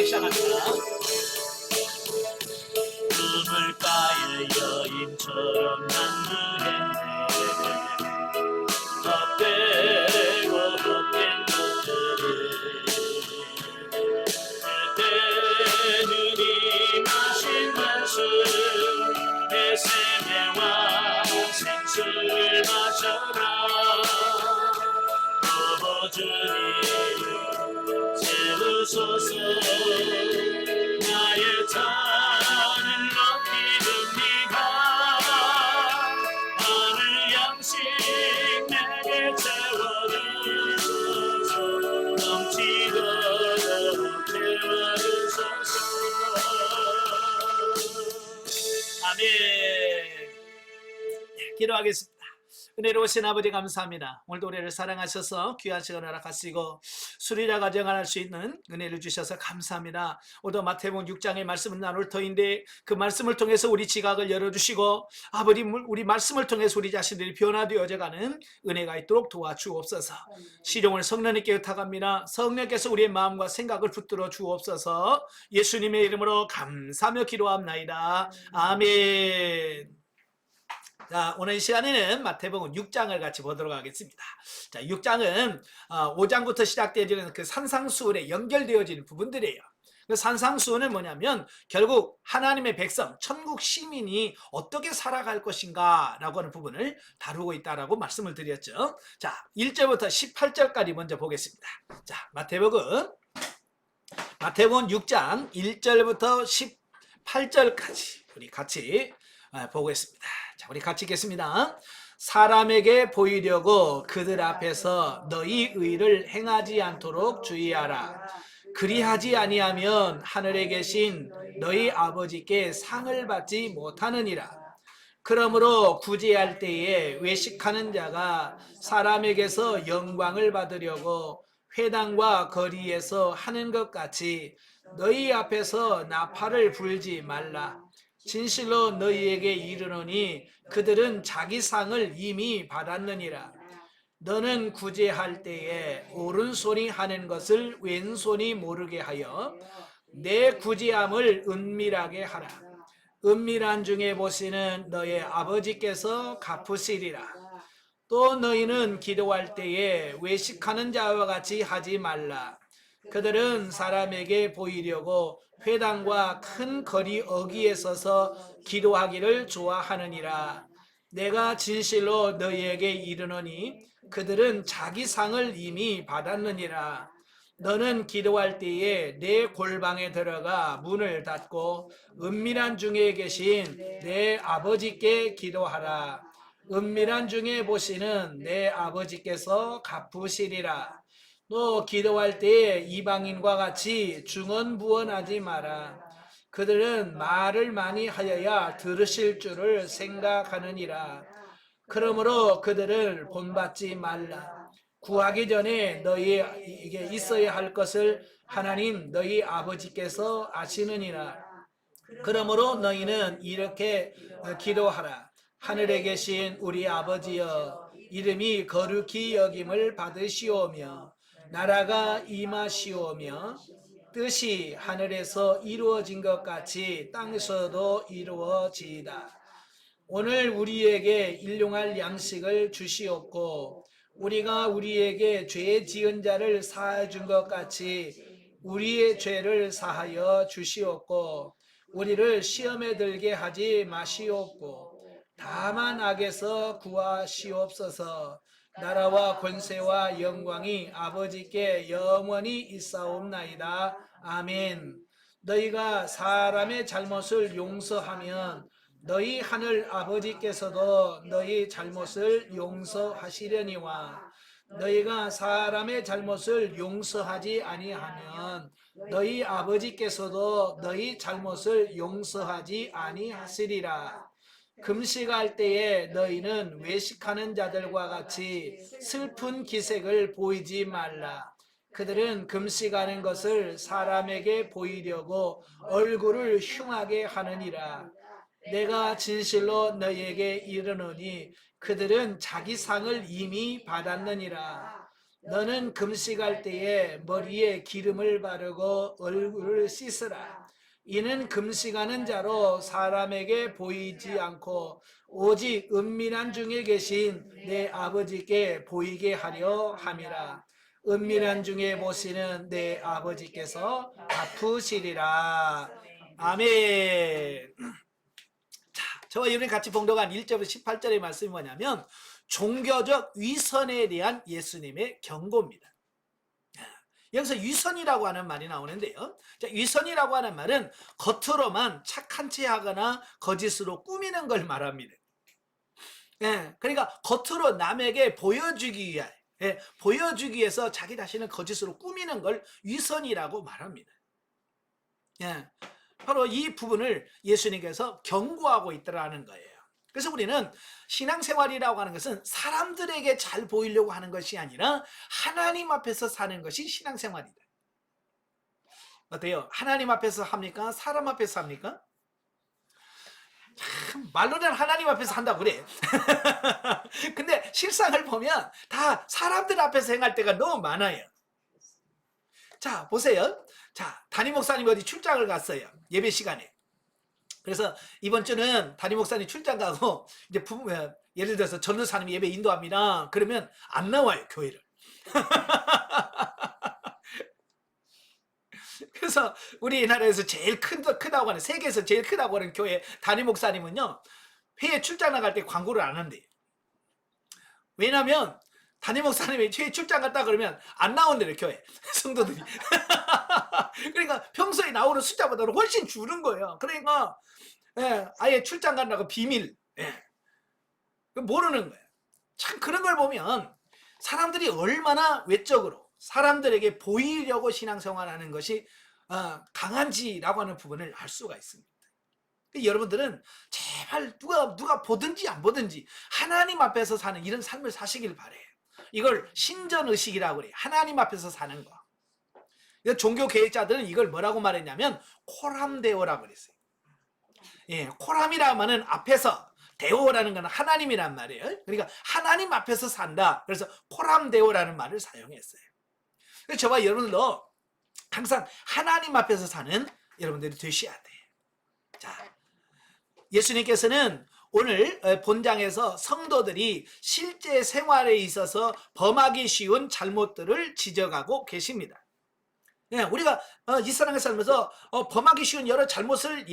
시작합니다. 우물가의 여인처럼 난무했네. 헛되고 헛된 것들을 그때 마신 한술 내 생애와 생수를 마셔라. 오 주님 채우소서. 나의 잔을 넘기렵니다. 하늘 양식 내게 채워주소서. 넘치도록 채워주소서. 아멘. 기도하겠습니다. 은혜로우신 아버지 감사합니다. 오늘도 우리를 사랑하셔서 귀한 시간 허락하시고 수리자 가정을 할 수 있는 은혜를 주셔서 감사합니다. 오늘도 마태복음 6장의 말씀을 나눌 터인데 그 말씀을 통해서 우리 지각을 열어주시고 아버지 우리 말씀을 통해서 우리 자신들이 변화되어져가는 은혜가 있도록 도와주옵소서. 시종을 성령님께 의탁합니다. 성령께서 우리의 마음과 생각을 붙들어 주옵소서. 예수님의 이름으로 감사하며 기도합나이다. 아멘. 자, 오늘 이 시간에는 마태복음 6장을 같이 보도록 하겠습니다. 자, 6장은 5장부터 시작되어지는 그 산상수훈에 연결되어지는 부분들이에요. 그 산상수훈은 뭐냐면 결국 하나님의 백성, 천국 시민이 어떻게 살아갈 것인가 라고 하는 부분을 다루고 있다라고 말씀을 드렸죠. 자, 1절부터 18절까지 먼저 보겠습니다. 자, 마태복음 6장 1절부터 18절까지 우리 같이 보겠습니다. 자, 우리 같이 읽겠습니다. 사람에게 보이려고 그들 앞에서 너희 의를 행하지 않도록 주의하라. 그리하지 아니하면 하늘에 계신 너희 아버지께 상을 받지 못하느니라. 그러므로 구제할 때에 외식하는 자가 사람에게서 영광을 받으려고 회당과 거리에서 하는 것 같이 너희 앞에서 나팔을 불지 말라. 진실로 너희에게 이르노니 그들은 자기 상을 이미 받았느니라. 너는 구제할 때에 오른손이 하는 것을 왼손이 모르게 하여 내 구제함을 은밀하게 하라. 은밀한 중에 보시는 너의 아버지께서 갚으시리라. 또 너희는 기도할 때에 외식하는 자와 같이 하지 말라. 그들은 사람에게 보이려고 회당과 큰 거리 어귀에 서서 기도하기를 좋아하느니라. 내가 진실로 너희에게 이르노니 그들은 자기 상을 이미 받았느니라. 너는 기도할 때에 내 골방에 들어가 문을 닫고 은밀한 중에 계신 내 아버지께 기도하라. 은밀한 중에 보시는 내 아버지께서 갚으시리라. 또 기도할 때에 이방인과 같이 중언부언하지 마라. 그들은 말을 많이 하여야 들으실 줄을 생각하느니라. 그러므로 그들을 본받지 말라. 구하기 전에 너희에게 있어야 할 것을 하나님 너희 아버지께서 아시느니라. 그러므로 너희는 이렇게 기도하라. 하늘에 계신 우리 아버지여, 이름이 거룩히 여김을 받으시오며 나라가 임하시오며 뜻이 하늘에서 이루어진 것 같이 땅에서도 이루어지이다. 오늘 우리에게 일용할 양식을 주시옵고 우리가 우리에게 죄 지은 자를 사하여 준 것 같이 우리의 죄를 사하여 주시옵고 우리를 시험에 들게 하지 마시옵고 다만 악에서 구하시옵소서. 나라와 권세와 영광이 아버지께 영원히 있사옵나이다. 아멘. 너희가 사람의 잘못을 용서하면 너희 하늘 아버지께서도 너희 잘못을 용서하시려니와 너희가 사람의 잘못을 용서하지 아니하면 너희 아버지께서도 너희 잘못을 용서하지 아니하시리라. 금식할 때에 너희는 외식하는 자들과 같이 슬픈 기색을 보이지 말라. 그들은 금식하는 것을 사람에게 보이려고 얼굴을 흉하게 하느니라. 내가 진실로 너희에게 이르노니 그들은 자기 상을 이미 받았느니라. 너는 금식할 때에 머리에 기름을 바르고 얼굴을 씻으라. 이는 금식하는 자로 사람에게 보이지 않고 오직 은밀한 중에 계신 내 아버지께 보이게 하려 함이라. 은밀한 중에 보시는 내 아버지께서 갚으시리라. 아멘. 자, 저와 여러분이 같이 봉독한 1절부터 18절의 말씀이 뭐냐면 종교적 위선에 대한 예수님의 경고입니다. 여기서 위선이라고 하는 말이 나오는데요. 자, 위선이라고 하는 말은 겉으로만 착한 체 하거나 거짓으로 꾸미는 걸 말합니다. 그러니까 겉으로 남에게 보여주기 위해, 보여주기 위해서 자기 자신을 거짓으로 꾸미는 걸 위선이라고 말합니다. 바로 이 부분을 예수님께서 경고하고 있더라는 거예요. 그래서 우리는 신앙생활이라고 하는 것은 사람들에게 잘 보이려고 하는 것이 아니라 하나님 앞에서 사는 것이 신앙생활이다. 어때요? 하나님 앞에서 합니까? 사람 앞에서 합니까? 참, 말로는 하나님 앞에서 한다고 그래. 근데 실상을 보면 다 사람들 앞에서 행할 때가 너무 많아요. 자, 보세요. 자, 담임 목사님 어디 출장을 갔어요. 예배 시간에. 그래서 이번 주는 담임 목사님 출장 가고 이제 예를 들어서 전도사님이 예배 인도합니다. 그러면 안 나와요, 교회를. 그래서 우리나라에서 제일 크다고 하는, 세계에서 제일 크다고 하는 교회 담임 목사님은요, 회에 출장 나갈 때 광고를 안 한대요. 왜냐면 담임 목사님이 회에 출장 갔다 그러면 안 나온대요, 교회 성도들이. 그러니까 평소에 나오는 숫자보다 훨씬 줄은 거예요. 그러니까 아예 출장 간다고 비밀. 모르는 거예요. 참 그런 걸 보면 사람들이 얼마나 외적으로 사람들에게 보이려고 신앙생활하는 것이 강한지라고 하는 부분을 알 수가 있습니다. 여러분들은 제발 누가 보든지 안 보든지 하나님 앞에서 사는 이런 삶을 사시길 바래요. 이걸 신전의식이라고 그래요. 하나님 앞에서 사는 거. 종교 계획자들은 이걸 뭐라고 말했냐면 코람데오라고 그랬어요. 코람이라는 말은 앞에서, 데오라는 건 하나님이란 말이에요. 그러니까 하나님 앞에서 산다. 그래서 코람데오라는 말을 사용했어요. 그래서 저와 여러분들도 항상 하나님 앞에서 사는 여러분들이 되셔야 돼요. 자, 예수님께서는 오늘 본장에서 성도들이 실제 생활에 있어서 범하기 쉬운 잘못들을 지적하고 계십니다. 우리가 이 세상에 살면서 범하기 쉬운 여러 잘못을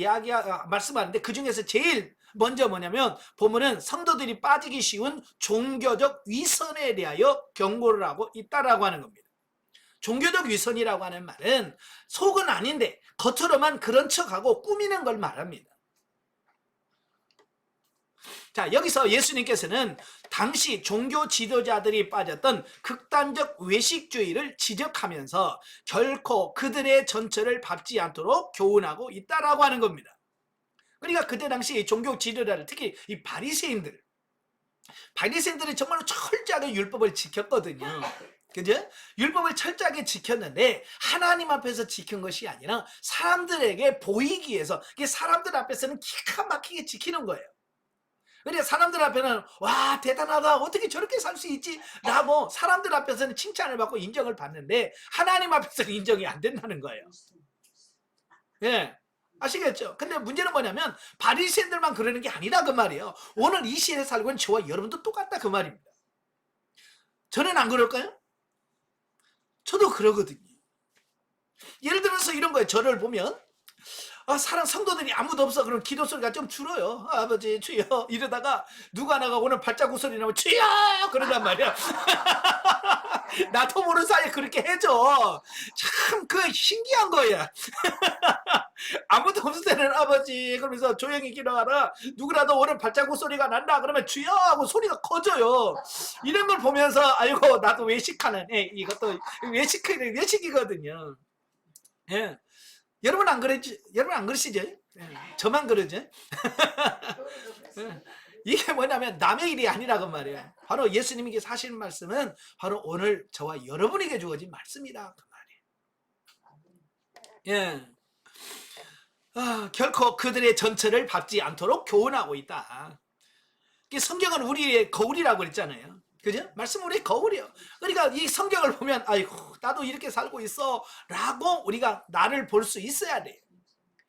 말씀하는데 그 중에서 제일 먼저 뭐냐면 보면은 성도들이 빠지기 쉬운 종교적 위선에 대하여 경고를 하고 있다라고 하는 겁니다. 종교적 위선이라고 하는 말은 속은 아닌데 겉으로만 그런 척하고 꾸미는 걸 말합니다. 자, 여기서 예수님께서는 당시 종교 지도자들이 빠졌던 극단적 외식주의를 지적하면서 결코 그들의 전철을 밟지 않도록 교훈하고 있다라고 하는 겁니다. 그러니까 그때 당시 종교 지도자들, 특히 이 바리새인들이 정말로 철저하게 율법을 지켰거든요. 그죠? 율법을 철저하게 지켰는데 하나님 앞에서 지킨 것이 아니라 사람들에게 보이기 위해서, 이게 사람들 앞에서는 기가 막히게 지키는 거예요. 그러니까 사람들 앞에는 와 대단하다, 어떻게 저렇게 살 수 있지 라고 사람들 앞에서는 칭찬을 받고 인정을 받는데 하나님 앞에서는 인정이 안 된다는 거예요. 아시겠죠? 근데 문제는 뭐냐면 바리새인들만 그러는 게 아니라 그 말이에요. 오늘 이 시대에 살고 있는 저와 여러분도 똑같다 그 말입니다. 저는 안 그럴까요? 저도 그러거든요. 예를 들어서 이런 거예요. 저를 보면 사람 성도들이 아무도 없어. 그럼 기도 소리가 좀 줄어요. 아버지 주여 이러다가 누가 나가 오늘 발자국 소리 나면 주여 그러단 말이야. 나도 모르는 사이에 그렇게 해줘. 참 그 신기한 거야. 아무도 없을 때는 아버지 그러면서 조용히 기도하라. 누구라도 오늘 발자국 소리가 난다 그러면 주여 하고 소리가 커져요. 이런 걸 보면서 아이고 나도 외식하는 이것도 외식이거든요. 여러분 안 그러지? 여러분 안 그러시죠? 저만 그러죠? 이게 뭐냐면 남의 일이 아니라고 말이에요. 바로 예수님이 하시는 말씀은 바로 오늘 저와 여러분에게 주어진 말씀이다 그 말이에요. 결코 그들의 전철을 밟지 않도록 교훈하고 있다. 성경은 우리의 거울이라고 그랬잖아요. 그죠? 말씀 우리 거울이요. 그러니까 이 성경을 보면 아이고 나도 이렇게 살고 있어 라고 우리가 나를 볼 수 있어야 돼.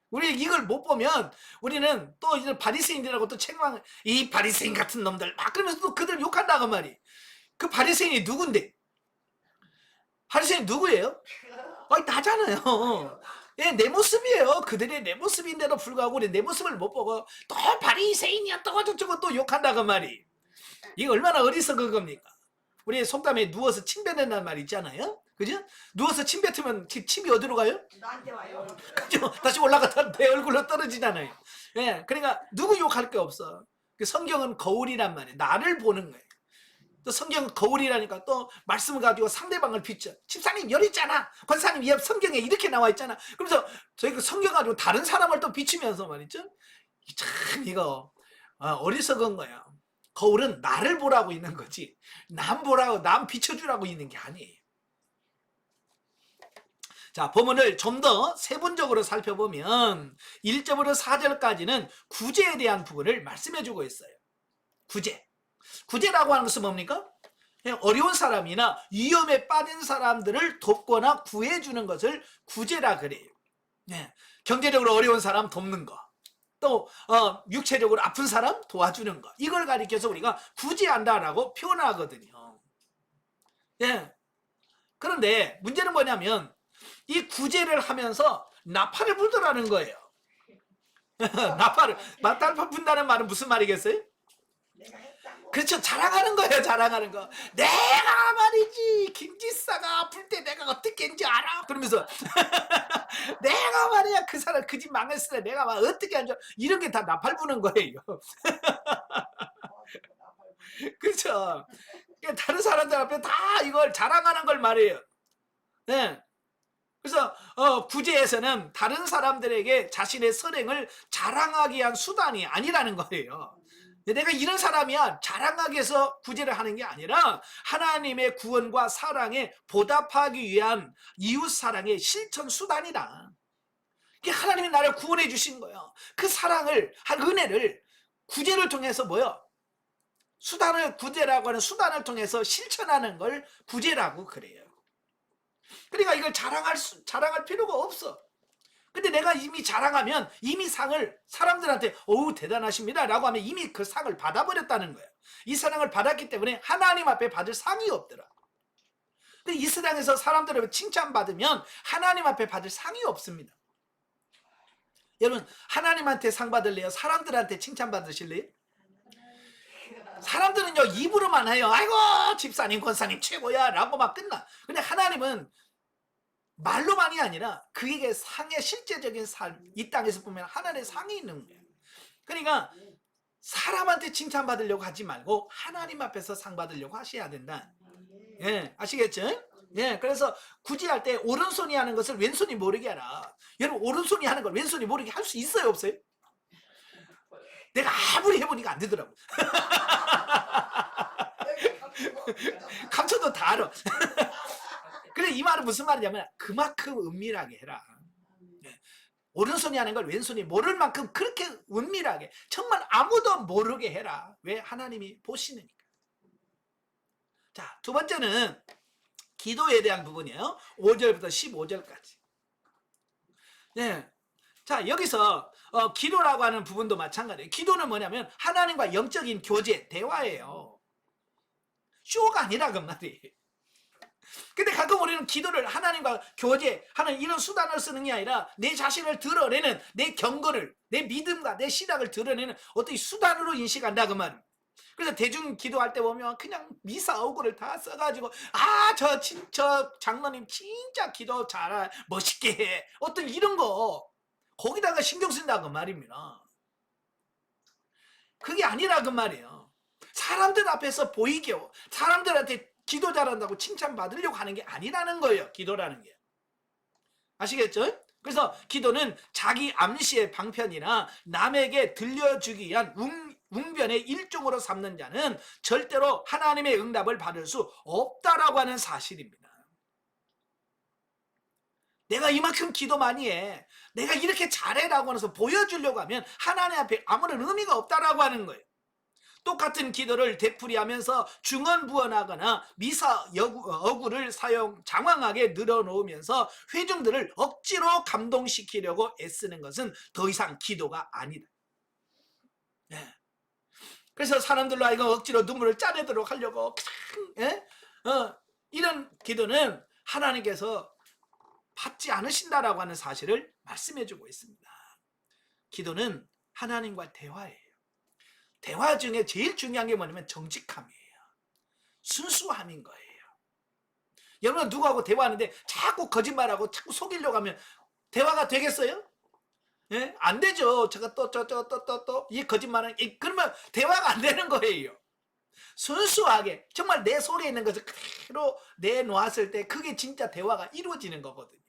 우리 이걸 못 보면 우리는 또 이런 바리새인이라고 또 책망, 이 바리새인 같은 놈들 막 그러면서 또 그들 욕한다고 말이. 그 바리새인이 누군데? 바리새인 누구예요? 아니 나잖아요. 예, 내 모습이에요. 그들의 내 모습인데도 불구하고 우리 내 모습을 못 보고 또 바리새인이야 또 어쩌고 또 욕한다고 말이. 이게 얼마나 어리석은 겁니까? 우리 속담에 누워서 침 뱉는다는 말 있잖아요. 그죠? 누워서 침 뱉으면 침이 어디로 가요? 나한테 와요. 그죠? 다시 올라갔다 내 얼굴로 떨어지잖아요. 예, 그러니까 누구 욕할 게 없어. 그 성경은 거울이란 말이에요. 나를 보는 거예요. 또 성경은 거울이라니까 또 말씀을 가지고 상대방을 비춰. 집사님 여기 있잖아. 권사님 이 성경에 이렇게 나와 있잖아. 그래서 저희 그 성경 가지고 다른 사람을 또 비추면서 말이죠. 참 이거 어리석은 거야. 거울은 나를 보라고 있는 거지 남 보라고 남 비춰주라고 있는 게 아니에요. 자, 본문을 좀 더 세분적으로 살펴보면 1절부터 4절까지는 구제에 대한 부분을 말씀해 주고 있어요. 구제라고 하는 것은 뭡니까? 어려운 사람이나 위험에 빠진 사람들을 돕거나 구해주는 것을 구제라 그래요. 경제적으로 어려운 사람 돕는 거, 또 육체적으로 아픈 사람 도와주는 거, 이걸 가리켜서 우리가 구제한다라고 표현하거든요. 그런데 문제는 뭐냐면 이 구제를 하면서 나팔을 불더라는 거예요. 나팔 분다는 말은 무슨 말이겠어요? 내가 했다고. 그렇죠. 자랑하는 거예요. 자랑하는 거. 내가 말이지 김지사가 아플 때 내가 어떻게 했는지 알아? 그러면서 내가 말이야 그 사람 그 집 망했을 때 내가 막 어떻게 한줄 이런 게 다 나팔 부는 거예요. 그렇죠. 다른 사람들 앞에 다 이걸 자랑하는 걸 말해요. 네. 그래서 구제에서는 다른 사람들에게 자신의 선행을 자랑하기 위한 수단이 아니라는 거예요. 내가 이런 사람이야 자랑하기 위해서 구제를 하는 게 아니라 하나님의 구원과 사랑에 보답하기 위한 이웃사랑의 실천 수단이다. 하나님이 나를 구원해 주신 거예요. 그 사랑을 한 은혜를 구제를 통해서 뭐요? 구제라고 하는 수단을 통해서 실천하는 걸 구제라고 그래요. 그러니까 이걸 자랑할 필요가 없어. 근데 내가 이미 자랑하면 이미 상을 사람들한테 어우 대단하십니다 라고 하면 이미 그 상을 받아버렸다는 거야. 이 사랑을 받았기 때문에 하나님 앞에 받을 상이 없더라. 근데 이 세상에서 사람들을 칭찬받으면 하나님 앞에 받을 상이 없습니다. 여러분 하나님한테 상 받을래요? 사람들한테 칭찬받으실래요? 사람들은요 입으로만 해요. 아이고 집사님 권사님 최고야 라고 막 끝나. 근데 하나님은 말로만이 아니라 그에게 상의 실제적인 삶, 이 땅에서 보면 하나님의 상이 있는 거예요. 그러니까 사람한테 칭찬받으려고 하지 말고 하나님 앞에서 상 받으려고 하셔야 된다. 예, 아시겠죠? 예, 그래서 구제할 때 오른손이 하는 것을 왼손이 모르게 하라. 여러분 오른손이 하는 걸 왼손이 모르게 할 수 있어요 없어요? 내가 아무리 해보니까 안 되더라고. 감춰도 다 알아. 그래 이 말은 무슨 말이냐면 그만큼 은밀하게 해라. 오른손이 하는 걸 왼손이 모를 만큼 그렇게 은밀하게 정말 아무도 모르게 해라. 왜? 하나님이 보시니까. 자, 두 번째는 기도에 대한 부분이에요. 5절부터 15절까지. 네. 자, 여기서 기도라고 하는 부분도 마찬가지예요. 기도는 뭐냐면 하나님과 영적인 교제, 대화예요. 쇼가 아니라 그 말이에요. 근데 가끔 우리는 기도를 하나님과 교제하는 이런 수단을 쓰는 게 아니라 내 자신을 드러내는 내 경건을, 내 믿음과 내 신앙을 드러내는 어떤 수단으로 인식한다 그 말이에요. 그래서 대중 기도할 때 보면 그냥 미사 어구를 다 써가지고 저 장로님 진짜 기도 잘 멋있게 해 어떤 이런 거 거기다가 신경 쓴다 그 말입니다. 그게 아니라 그 말이에요. 사람들 앞에서 보이게 사람들한테 기도 잘한다고 칭찬받으려고 하는 게 아니라는 거예요. 기도라는 게. 아시겠죠? 그래서 기도는 자기 암시의 방편이나 남에게 들려주기 위한 웅변의 일종으로 삼는 자는 절대로 하나님의 응답을 받을 수 없다라고 하는 사실입니다. 내가 이만큼 기도 많이 해. 내가 이렇게 잘해라고 해서 보여주려고 하면 하나님 앞에 아무런 의미가 없다라고 하는 거예요. 똑같은 기도를 되풀이하면서 중언부언하거나 미사 어구를 사용 장황하게 늘어놓으면서 회중들을 억지로 감동시키려고 애쓰는 것은 더 이상 기도가 아니다. 예. 그래서 사람들로 하여금 억지로 눈물을 짜내도록 하려고 이런 기도는 하나님께서 받지 않으신다라고 하는 사실을 말씀해 주고 있습니다. 기도는 하나님과 대화예요. 대화 중에 제일 중요한 게 뭐냐면 정직함이에요. 순수함인 거예요. 여러분 누구하고 대화하는데 자꾸 거짓말하고 자꾸 속이려고 하면 대화가 되겠어요? 예? 안 되죠. 제가 이 거짓말은 그러면 대화가 안 되는 거예요. 순수하게 정말 내 속에 있는 것을 그대로 내놓았을 때 그게 진짜 대화가 이루어지는 거거든요.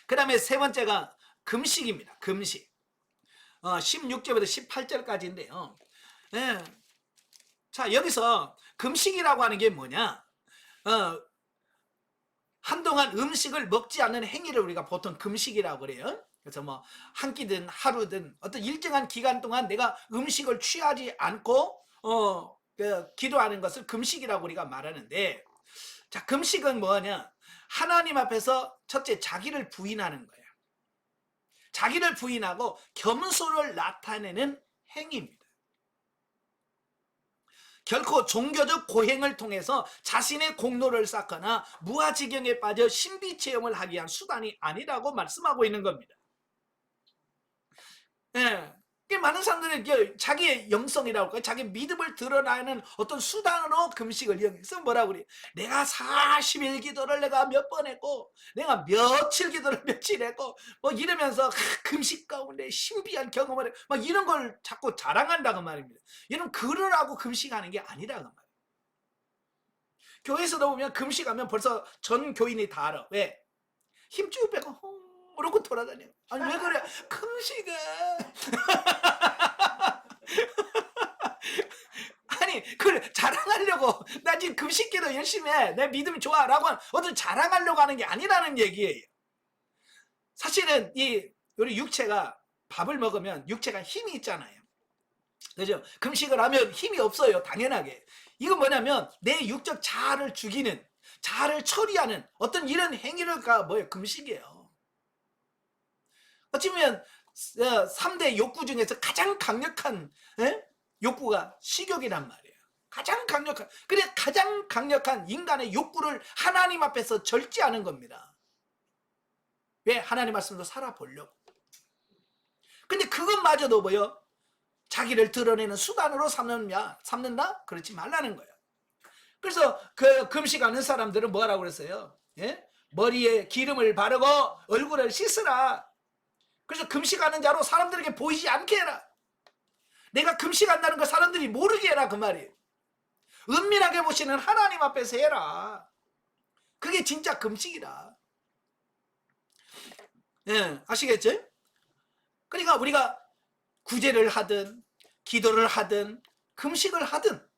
그 다음에 세 번째가 금식입니다. 금식. 16절부터 18절까지인데요. 예. 자, 여기서 금식이라고 하는 게 뭐냐? 한동안 음식을 먹지 않는 행위를 우리가 보통 금식이라고 그래요. 그래서 뭐 한 끼든 하루든 어떤 일정한 기간 동안 내가 음식을 취하지 않고 기도하는 것을 금식이라고 우리가 말하는데, 자, 금식은 뭐냐? 하나님 앞에서 첫째 자기를 부인하는 거예요. 자기를 부인하고 겸손을 나타내는 행위입니다. 결코 종교적 고행을 통해서 자신의 공로를 쌓거나 무아지경에 빠져 신비체험을 하기 위한 수단이 아니라고 말씀하고 있는 겁니다. 예. 많은 사람들은 자기의 영성이라고 할까요? 자기 믿음을 드러나는 어떤 수단으로 금식을 이용해서 뭐라고 그래요? 내가 40일 기도를 내가 몇 번 했고, 내가 며칠 기도를 며칠 했고, 뭐 이러면서 금식 가운데 신비한 경험을 해. 막 이런 걸 자꾸 자랑한다고 말입니다. 이런 그러라고 금식하는 게 아니라고 말이에요. 교회에서도 보면 금식하면 벌써 전 교인이 다 알아. 왜? 힘쭉 빼고 이러고 돌아다녀. 아니 왜 그래? 금식은 아니 그걸 자랑하려고 나 지금 금식기도 열심히 해, 내 믿음이 좋아 라고 어떤 자랑하려고 하는 게 아니라는 얘기예요. 사실은 우리 육체가 밥을 먹으면 육체가 힘이 있잖아요. 그죠? 금식을 하면 힘이 없어요. 당연하게. 이건 뭐냐면 내 육적 자아를 죽이는, 자아를 처리하는 어떤 이런 행위가 뭐예요? 금식이에요. 어찌 보면 3대 욕구 중에서 가장 강력한 욕구가 식욕이란 말이에요. 가장 강력한, 그래 가장 강력한 인간의 욕구를 하나님 앞에서 절제하는 겁니다. 왜? 하나님 말씀도 살아보려고. 근데 그것마저도 뭐요? 자기를 드러내는 수단으로 삼는다? 그렇지 말라는 거예요. 그래서 그 금식하는 사람들은 뭐라고 그랬어요? 머리에 기름을 바르고 얼굴을 씻으라. 그래서 금식하는 자로 사람들에게 보이지 않게 해라. 내가 금식한다는 거 사람들이 모르게 해라 그 말이에요. 은밀하게 보시는 하나님 앞에서 해라. 그게 진짜 금식이다. 아시겠죠? 그러니까 우리가 구제를 하든 기도를 하든 금식을 하든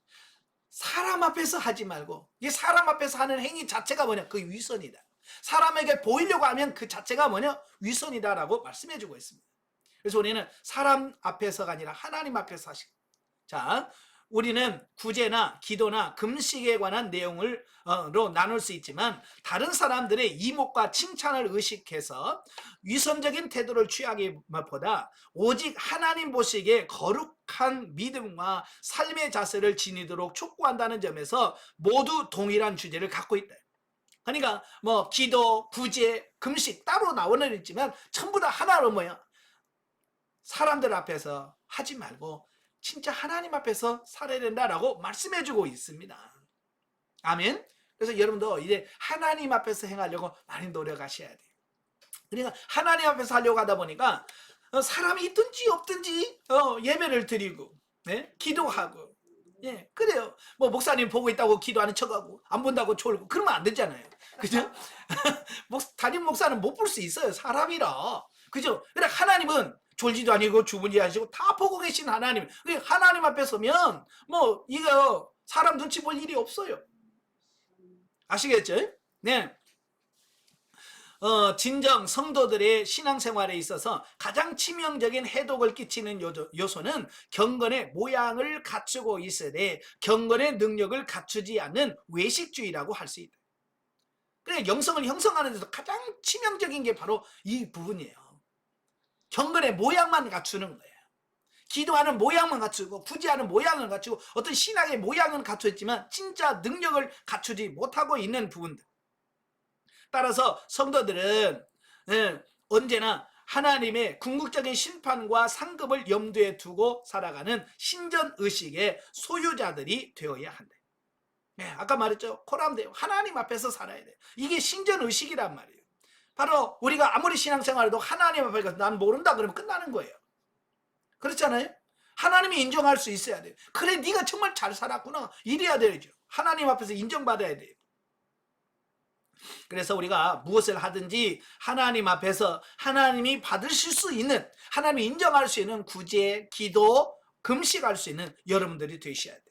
사람 앞에서 하지 말고, 이 사람 앞에서 하는 행위 자체가 뭐냐? 그 위선이다. 사람에게 보이려고 하면 그 자체가 뭐냐? 위선이다라고 말씀해 주고 있습니다. 그래서 우리는 사람 앞에서가 아니라 하나님 앞에서 하시고, 자, 우리는 구제나 기도나 금식에 관한 내용으로 나눌 수 있지만 다른 사람들의 이목과 칭찬을 의식해서 위선적인 태도를 취하기보다 오직 하나님 보시기에 거룩한 믿음과 삶의 자세를 지니도록 촉구한다는 점에서 모두 동일한 주제를 갖고 있다. 그러니까 뭐 기도, 구제, 금식 따로 나오는 있지만 전부 다 하나로 뭐야? 사람들 앞에서 하지 말고 진짜 하나님 앞에서 살아야 된다라고 말씀해주고 있습니다. 아멘. 그래서 여러분도 이제 하나님 앞에서 행하려고 많이 노력하셔야 돼요. 그러니까 하나님 앞에서 하려고 하다 보니까 사람이 있든지 없든지 예배를 드리고 기도하고, 그래요. 뭐 목사님 보고 있다고 기도하는 척하고 안 본다고 졸고 그러면 안 되잖아요. 그죠? 담임 목사는 못 볼 수 있어요. 사람이라. 그죠? 그러니까 하나님은 졸지도 아니고 주무지 않으시고 다 보고 계신 하나님. 하나님 앞에 서면 뭐 이거 사람 눈치 볼 일이 없어요. 아시겠죠? 네. 진정 성도들의 신앙생활에 있어서 가장 치명적인 해독을 끼치는 요소는 경건의 모양을 갖추고 있으되 경건의 능력을 갖추지 않는 외식주의라고 할 수 있다. 그래, 영성을 형성하는 데서 가장 치명적인 게 바로 이 부분이에요. 경건의 모양만 갖추는 거예요. 기도하는 모양만 갖추고 구제하는 모양을 갖추고 어떤 신앙의 모양은 갖췄지만 진짜 능력을 갖추지 못하고 있는 부분들. 따라서 성도들은 언제나 하나님의 궁극적인 심판과 상급을 염두에 두고 살아가는 신전의식의 소유자들이 되어야 한다. 아까 말했죠. 코람데요. 하나님 앞에서 살아야 돼요. 이게 신전의식이란 말이에요. 바로 우리가 아무리 신앙생활해도 하나님 앞에 가서 난 모른다 그러면 끝나는 거예요. 그렇잖아요. 하나님이 인정할 수 있어야 돼요. 그래, 네가 정말 잘 살았구나 이래야 되죠. 하나님 앞에서 인정받아야 돼요. 그래서 우리가 무엇을 하든지 하나님 앞에서 하나님이 받으실 수 있는, 하나님이 인정할 수 있는 구제, 기도, 금식할 수 있는 여러분들이 되셔야 돼요.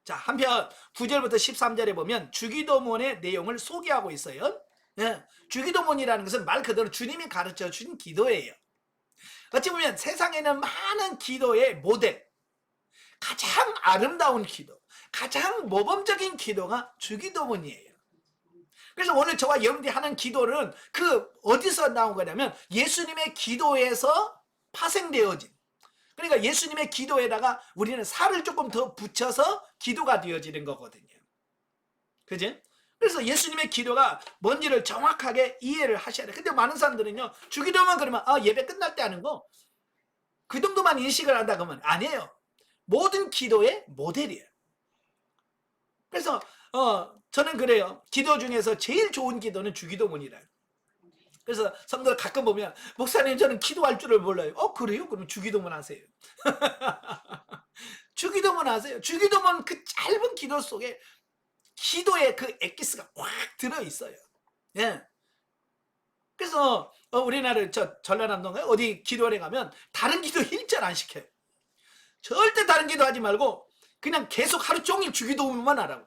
자, 한편 9절부터 13절에 보면 주기도문의 내용을 소개하고 있어요. 주기도문이라는 것은 말 그대로 주님이 가르쳐 준 기도예요. 어찌 보면 세상에는 많은 기도의 모델, 가장 아름다운 기도, 가장 모범적인 기도가 주기도문이에요. 그래서 오늘 저와 여러분들이 하는 기도는 어디서 나온 거냐면 예수님의 기도에서 파생되어진, 그러니까 예수님의 기도에다가 우리는 살을 조금 더 붙여서 기도가 되어지는 거거든요. 그죠? 그래서 예수님의 기도가 뭔지를 정확하게 이해를 하셔야 돼요. 근데 많은 사람들은요, 주기도문 그러면 예배 끝날 때 하는 거, 그 정도만 인식을 한다 그러면 아니에요. 모든 기도의 모델이에요. 그래서 저는 그래요. 기도 중에서 제일 좋은 기도는 주기도문이라요. 그래서 성도들 가끔 보면 목사님 저는 기도할 줄을 몰라요. 그래요? 그럼 주기도문 하세요. 주기도문 하세요. 주기도문 그 짧은 기도 속에 기도의 그 엑기스가 확 들어있어요. 예. 그래서 우리나라 전라남도인가요? 어디 기도원에 가면 다른 기도 일절 안 시켜요. 절대 다른 기도 하지 말고 그냥 계속 하루 종일 주기도문만 하라고.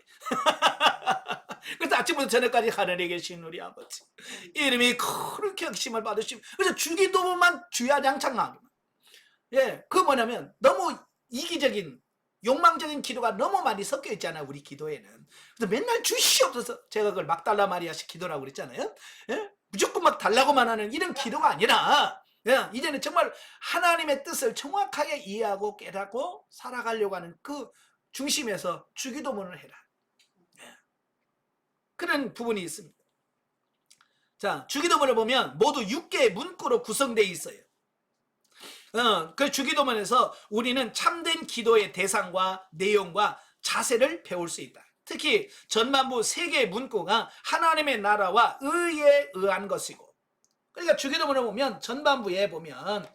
그래서 아침부터 저녁까지 하늘에 계신 우리 아버지 이름이 그렇게 격심을 받으시고, 그래서 주기도문만 주야장창하게. 그 뭐냐면 너무 이기적인 욕망적인 기도가 너무 많이 섞여 있잖아요, 우리 기도에는. 그래서 맨날 주시옵소서, 제가 그걸 막달라 마리아식 기도라고 그랬잖아요. 무조건 막 달라고만 하는 이런 기도가 아니라 이제는 정말 하나님의 뜻을 정확하게 이해하고 깨닫고 살아가려고 하는 그 중심에서 주기도문을 해라. 그런 부분이 있습니다. 자, 주기도문을 보면 모두 6개의 문구로 구성되어 있어요. 그 주기도문에서 우리는 참된 기도의 대상과 내용과 자세를 배울 수 있다. 특히 전반부 3개의 문구가 하나님의 나라와 의에 의한 것이고, 그러니까 주기도문을 보면 전반부에 보면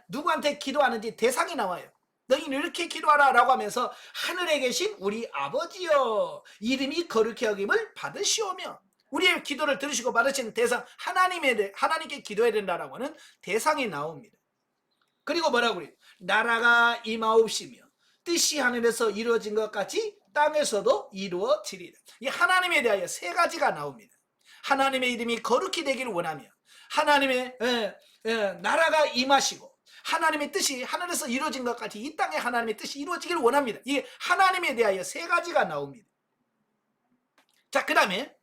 누구한테 기도하는지 대상이 나와요. 너희는 이렇게 기도하라 라고 하면서 하늘에 계신 우리 아버지여 이름이 거룩히 여김을 받으시오며, 우리의 기도를 들으시고 받으시는 대상 하나님께 기도해야 된다라고 하는 대상이 나옵니다. 그리고 뭐라고 그래요? 나라가 임하옵시며 뜻이 하늘에서 이루어진 것 같이 땅에서도 이루어지리라. 이 하나님에 대하여 3가지가 나옵니다. 하나님의 이름이 거룩히 되기를 원하며, 하나님의 나라가 임하시고, 하나님의 뜻이 하늘에서 이루어진 것 같이 이 땅에 하나님의 뜻이 이루어지기를 원합니다. 이 하나님에 대하여 3가지가 나옵니다. 자, 그 다음에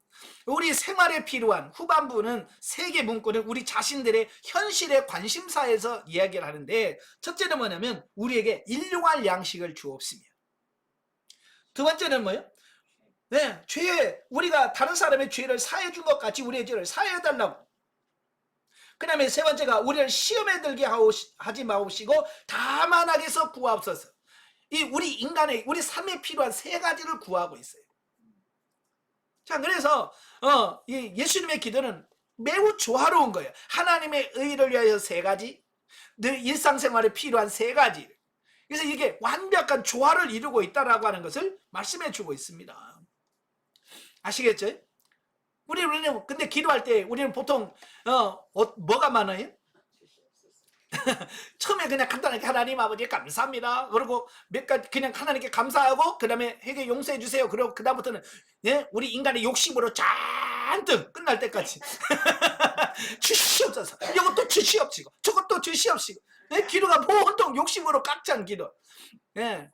우리 생활에 필요한 후반부는 3개 문구는 우리 자신들의 현실의 관심사에서 이야기를 하는데, 첫째는 뭐냐면 우리에게 일용할 양식을 주옵시며, 두 번째는 뭐예요? 우리가 다른 사람의 죄를 사해 준 것 같이 우리의 죄를 사해 달라고. 그 다음에 세 번째가 우리를 시험에 들게 하지 마옵시고 다만 악에서 구하옵소서. 우리 인간의 우리 삶에 필요한 3가지를 구하고 있어요. 자, 그래서 예수님의 기도는 매우 조화로운 거예요. 하나님의 의를 위하여 3가지, 늘 일상생활에 필요한 3가지. 그래서 이게 완벽한 조화를 이루고 있다라고 하는 것을 말씀해 주고 있습니다. 아시겠죠? 우리는 근데 기도할 때 우리는 보통 뭐가 많아요? 처음에 그냥 간단하게 하나님 아버지 감사합니다. 그리고 몇 가지 그냥 하나님께 감사하고 그 다음에 회개 용서해 주세요. 그리고 그 다음부터는 예? 우리 인간의 욕심으로 잔뜩 끝날 때까지 주시옵소서. 이것도 주시옵시고 저것도 주시옵시고 예? 기도가 보통 욕심으로 꽉 찬 기도. 예.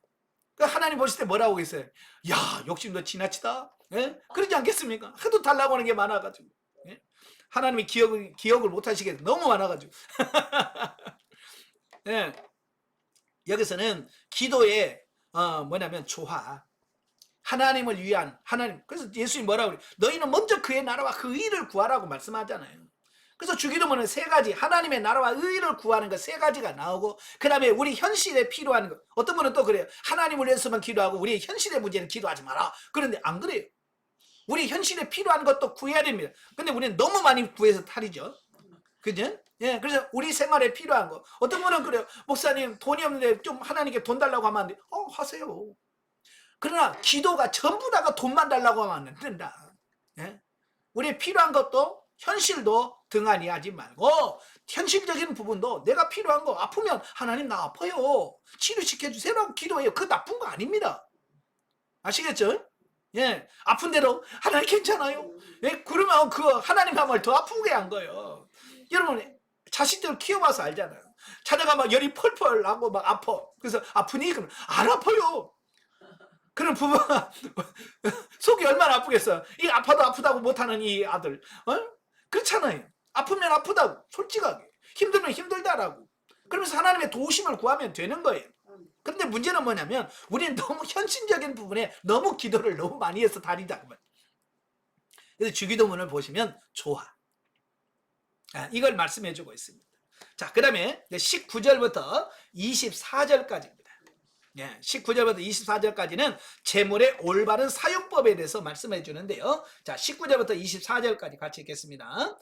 그 하나님 보실 때 뭐라고 했어요? 야, 욕심도 지나치다. 예? 그러지 않겠습니까? 하도 달라고 하는 게 많아가지고. 예? 하나님이 기억을 못 하시겠어요. 너무 많아가지고. 예. 여기서는 기도의 뭐냐면 조화. 하나님을 위한 하나님. 그래서 예수님 뭐라고 그래요? 너희는 먼저 그의 나라와 그 의를 구하라고 말씀하잖아요. 그래서 주기도문은 세 가지, 하나님의 나라와 의를 구하는 것 세 가지가 나오고, 그 다음에 우리 현실에 필요한 것. 어떤 분은 또 그래요. 하나님을 위해서만 기도하고 우리 현실의 문제는 기도하지 마라. 그런데 안 그래요. 우리 현실에 필요한 것도 구해야 됩니다. 근데 우리는 너무 많이 구해서 탈이죠. 그죠? 예, 그래서 우리 생활에 필요한 거. 어떤 분은 그래요. 목사님 돈이 없는데 좀 하나님께 돈 달라고 하면 안 돼. 하세요. 그러나 기도가 전부 다가 돈만 달라고 하면 안 된다. 예? 우리 필요한 것도 현실도 등한히 하지 말고 현실적인 부분도 내가 필요한 거 아프면 하나님 나 아파요. 치료시켜주세요라고 기도해요. 그거 나쁜 거 아닙니다. 아시겠죠? 예, 아픈 대로 하나님 괜찮아요. 예, 그러면 그 하나님 마음을 더 아프게 한 거예요. 여러분 자식들 키워봐서 알잖아요. 자녀가 막 열이 펄펄 나고 막 아파. 그래서 아프니? 그럼 안 아파요. 그럼 부모가 속이 얼마나 아프겠어요. 이 아파도 아프다고 못하는 이 아들. 그렇잖아요. 아프면 아프다고 솔직하게. 힘들면 힘들다라고. 그러면서 하나님의 도우심을 구하면 되는 거예요. 근데 문제는 뭐냐면 우리는 너무 현실적인 부분에 너무 기도를 너무 많이 해서 다리다. 그래서 주기도문을 보시면 좋아. 이걸 말씀해주고 있습니다. 자, 그 다음에 19절부터 24절까지입니다. 19절부터 24절까지는 재물의 올바른 사용법에 대해서 말씀해 주는데요. 자, 19절부터 24절까지 같이 읽겠습니다.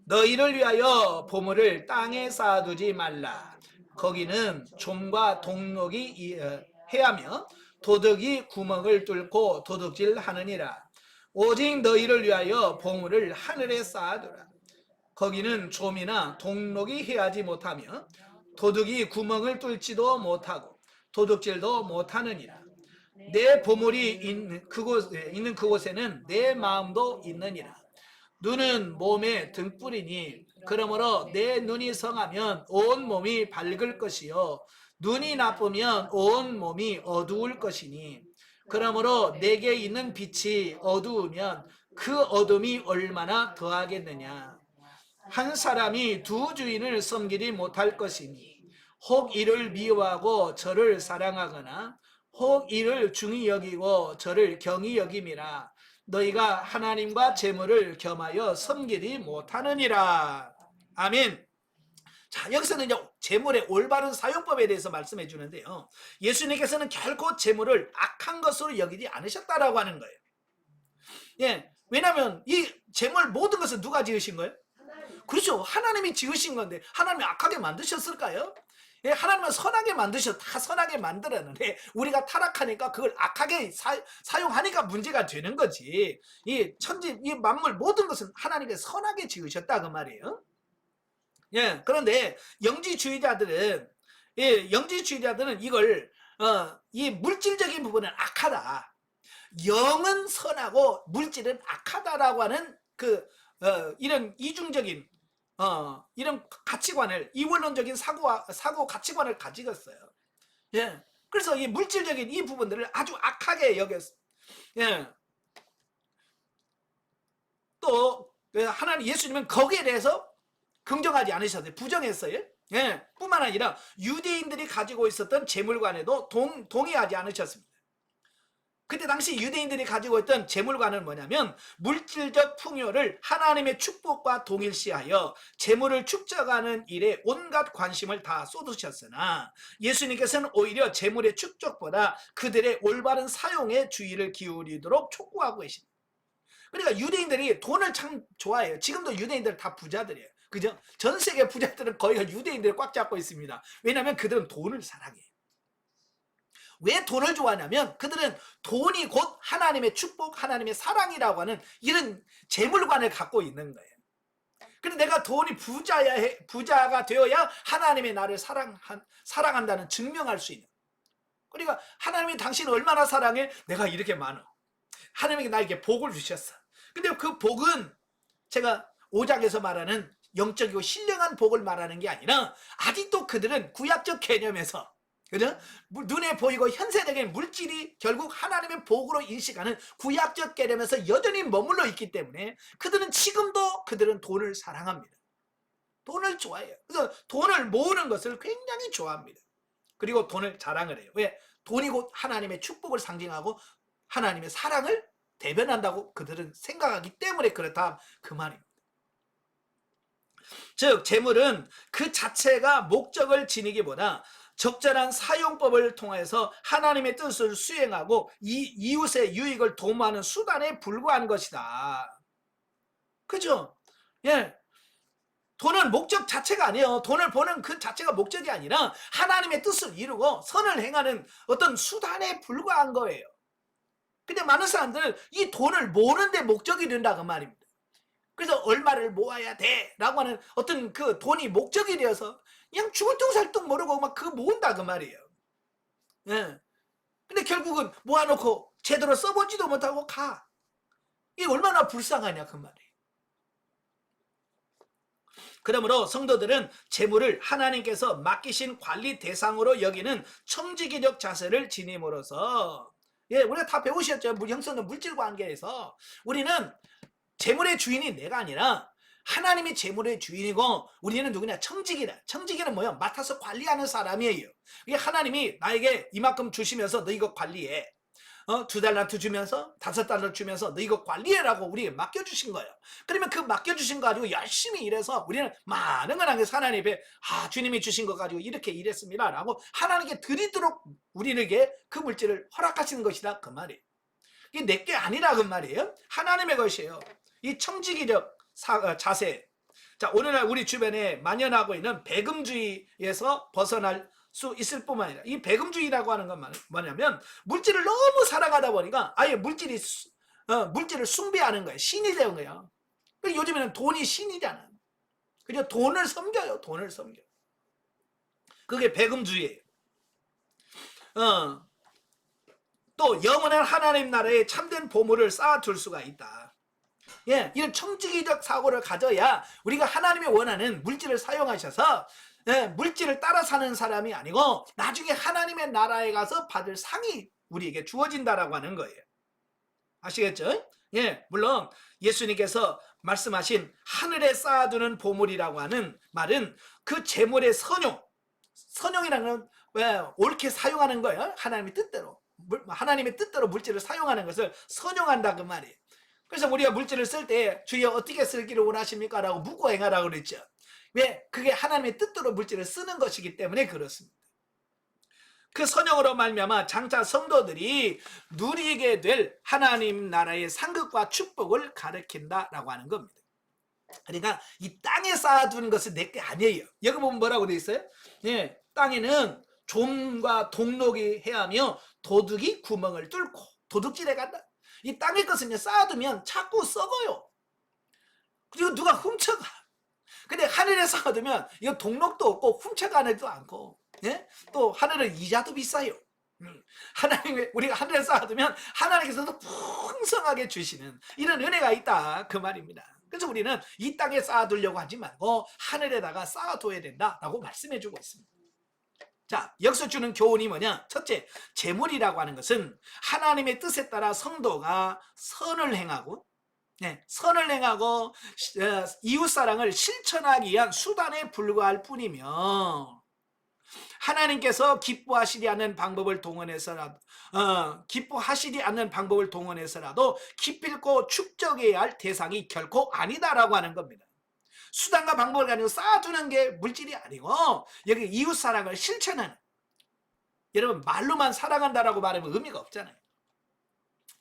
너희를 위하여 보물을 땅에 쌓아두지 말라. 거기는 좀과 동록이 해하며 도둑이 구멍을 뚫고 도둑질하느니라. 오직 너희를 위하여 보물을 하늘에 쌓아두라. 거기는 좀이나 동록이 해하지 못하며 도둑이 구멍을 뚫지도 못하고 도둑질도 못하느니라. 내 보물이 있는 그곳에는 내 마음도 있느니라. 눈은 몸의 등불이니 그러므로 내 눈이 성하면 온 몸이 밝을 것이요 눈이 나쁘면 온 몸이 어두울 것이니 그러므로 내게 있는 빛이 어두우면 그 어둠이 얼마나 더하겠느냐. 한 사람이 두 주인을 섬기지 못할 것이니 혹 이를 미워하고 저를 사랑하거나 혹 이를 중히 여기고 저를 경히 여김이라. 너희가 하나님과 재물을 겸하여 섬기지 못하느니라. 아멘. 자, 여기서는 이제 재물의 올바른 사용법에 대해서 말씀해 주는데요. 예수님께서는 결코 재물을 악한 것으로 여기지 않으셨다라고 하는 거예요. 예, 왜냐하면 이 재물 모든 것은 누가 지으신 거예요? 그렇죠. 하나님이 지으신 건데 하나님이 악하게 만드셨을까요? 예, 하나님은 선하게 다 선하게 만들었는데 우리가 타락하니까 그걸 악하게 사용하니까 문제가 되는 거지. 이 만물 모든 것은 하나님께서 선하게 지으셨다 그 말이에요. 예, 그런데 영지주의자들은 이걸 이 물질적인 부분은 악하다. 영은 선하고 물질은 악하다라고 하는 이런 이중적인 이런 가치관을 이원론적인 사고 가치관을 가지고 있어요. 예. 그래서 이 물질적인 이 부분들을 아주 악하게 여겼어요. 예. 또 하나님 예수님은 거기에 대해서 긍정하지 않으셨어요. 부정했어요. 예. 뿐만 아니라 유대인들이 가지고 있었던 재물관에도 동의하지 않으셨습니다. 그때 당시 유대인들이 가지고 있던 재물관은 뭐냐면 물질적 풍요를 하나님의 축복과 동일시하여 재물을 축적하는 일에 온갖 관심을 다 쏟으셨으나 예수님께서는 오히려 재물의 축적보다 그들의 올바른 사용에 주의를 기울이도록 촉구하고 계십니다. 그러니까 유대인들이 돈을 참 좋아해요. 지금도 유대인들 다 부자들이에요. 그죠? 전 세계 부자들은 거의 유대인들을 꽉 잡고 있습니다. 왜냐하면 그들은 돈을 사랑해요. 왜 돈을 좋아하냐면 그들은 돈이 곧 하나님의 축복, 하나님의 사랑이라고 하는 이런 재물관을 갖고 있는 거예요. 근데 내가 돈이 부자가 되어야 하나님이 나를 사랑한다는 증명할 수 있는. 그러니까 하나님이 당신을 얼마나 사랑해? 내가 이렇게 많아. 하나님이 나에게 복을 주셨어. 근데 그 복은 제가 5장에서 말하는 영적이고 신령한 복을 말하는 게 아니라 아직도 그들은 구약적 개념에서, 그죠? 눈에 보이고 현세적인 물질이 결국 하나님의 복으로 인식하는 구약적 개념에서 여전히 머물러 있기 때문에 그들은 지금도 그들은 돈을 사랑합니다. 돈을 좋아해요. 그래서 돈을 모으는 것을 굉장히 좋아합니다. 그리고 돈을 자랑을 해요. 왜? 돈이 곧 하나님의 축복을 상징하고 하나님의 사랑을 대변한다고 그들은 생각하기 때문에 그렇다, 그 말입니다. 즉 재물은 그 자체가 목적을 지니기보다 적절한 사용법을 통해서 하나님의 뜻을 수행하고 이웃의 유익을 도모하는 수단에 불과한 것이다. 그죠? 예. 돈은 목적 자체가 아니에요. 돈을 버는 그 자체가 목적이 아니라 하나님의 뜻을 이루고 선을 행하는 어떤 수단에 불과한 거예요. 근데 많은 사람들은 이 돈을 모으는데 목적이 된다, 그 말입니다. 그래서 얼마를 모아야 돼 라고 하는 어떤 그 돈이 목적이 되어서 그냥 죽을 둥 살 둥 모르고 막 그거 모은다, 그 말이에요. 예. 근데 결국은 모아놓고 제대로 써보지도 못하고 가. 이게 얼마나 불쌍하냐, 그 말이에요. 그러므로 성도들은 재물을 하나님께서 맡기신 관리 대상으로 여기는 청지기적 자세를 지님으로써, 예, 우리가 다 배우셨죠. 형성된 물질 관계에서 우리는 재물의 주인이 내가 아니라 하나님이 재물의 주인이고 우리는 누구냐? 청지기다. 청지기는 뭐야? 맡아서 관리하는 사람이에요. 이게 하나님이 나에게 이만큼 주시면서 너 이거 관리해. 2달란트 주면서 5달러 주면서 너 이거 관리해라고 우리에게 맡겨주신 거예요. 그러면 그 맡겨주신 거 가지고 열심히 일해서 우리는 많은 걸 하면서 하나님 앞에 주님이 주신 거 가지고 이렇게 일했습니다 라고 하나님께 드리도록 우리에게 그 물질을 허락하시는 것이다, 그 말이에요. 이게 내게 아니라 그 말이에요. 하나님의 것이에요. 이 청지기적 자세. 자, 오늘날 우리 주변에 만연하고 있는 배금주의에서 벗어날 수 있을 뿐만 아니라 이 배금주의라고 하는 건 뭐냐면 물질을 너무 사랑하다 보니까 아예 물질을 숭배하는 거예요. 신이 되는 거예요. 요즘에는 돈이 신이잖아. 그죠? 돈을 섬겨요. 돈을 섬겨. 그게 배금주의예요. 또 영원한 하나님 나라에 참된 보물을 쌓아둘 수가 있다. 예, 이런 청지기적 사고를 가져야 우리가 하나님이 원하는 물질을 사용하셔서 물질을 따라 사는 사람이 아니고 나중에 하나님의 나라에 가서 받을 상이 우리에게 주어진다라고 하는 거예요. 아시겠죠? 예, 물론 예수님께서 말씀하신 하늘에 쌓아두는 보물이라고 하는 말은 그 재물의 선용이라는 건 옳게 사용하는 거예요. 하나님의 뜻대로 물질을 사용하는 것을 선용한다, 그 말이에요. 그래서 우리가 물질을 쓸 때 주여 어떻게 쓸기를 원하십니까? 라고 묻고 행하라고 그랬죠. 왜? 그게 하나님의 뜻대로 물질을 쓰는 것이기 때문에 그렇습니다. 그 선영으로 말미암아 장차 성도들이 누리게 될 하나님 나라의 상급과 축복을 가리킨다라고 하는 겁니다. 그러니까 이 땅에 쌓아두는 것은 내게 아니에요. 여기 보면 뭐라고 되어 있어요? 예, 땅에는 좀과 동록이 해하며 도둑이 구멍을 뚫고 도둑질해 간다. 이 땅의 것은 쌓아두면 자꾸 썩어요. 그리고 누가 훔쳐가. 근데 하늘에 쌓아두면 이거 동록도 없고 훔쳐가지도 않고, 예? 또 하늘은 이자도 비싸요. 하나님, 우리가 하늘에 쌓아두면 하나님께서도 풍성하게 주시는 이런 은혜가 있다, 그 말입니다. 그래서 우리는 이 땅에 쌓아두려고 하지 말고 하늘에다가 쌓아둬야 된다라고 말씀해주고 있습니다. 자, 여기서 주는 교훈이 뭐냐? 첫째, 재물이라고 하는 것은 하나님의 뜻에 따라 성도가 선을 행하고 이웃사랑을 실천하기 위한 수단에 불과할 뿐이며 하나님께서 기뻐하시지 않는 방법을 동원해서라도 기필코 축적해야 할 대상이 결코 아니다라고 하는 겁니다. 수단과 방법을 가지고 쌓아두는 게 물질이 아니고 여기 이웃사랑을 실천하는, 여러분 말로만 사랑한다라고 말하면 의미가 없잖아요.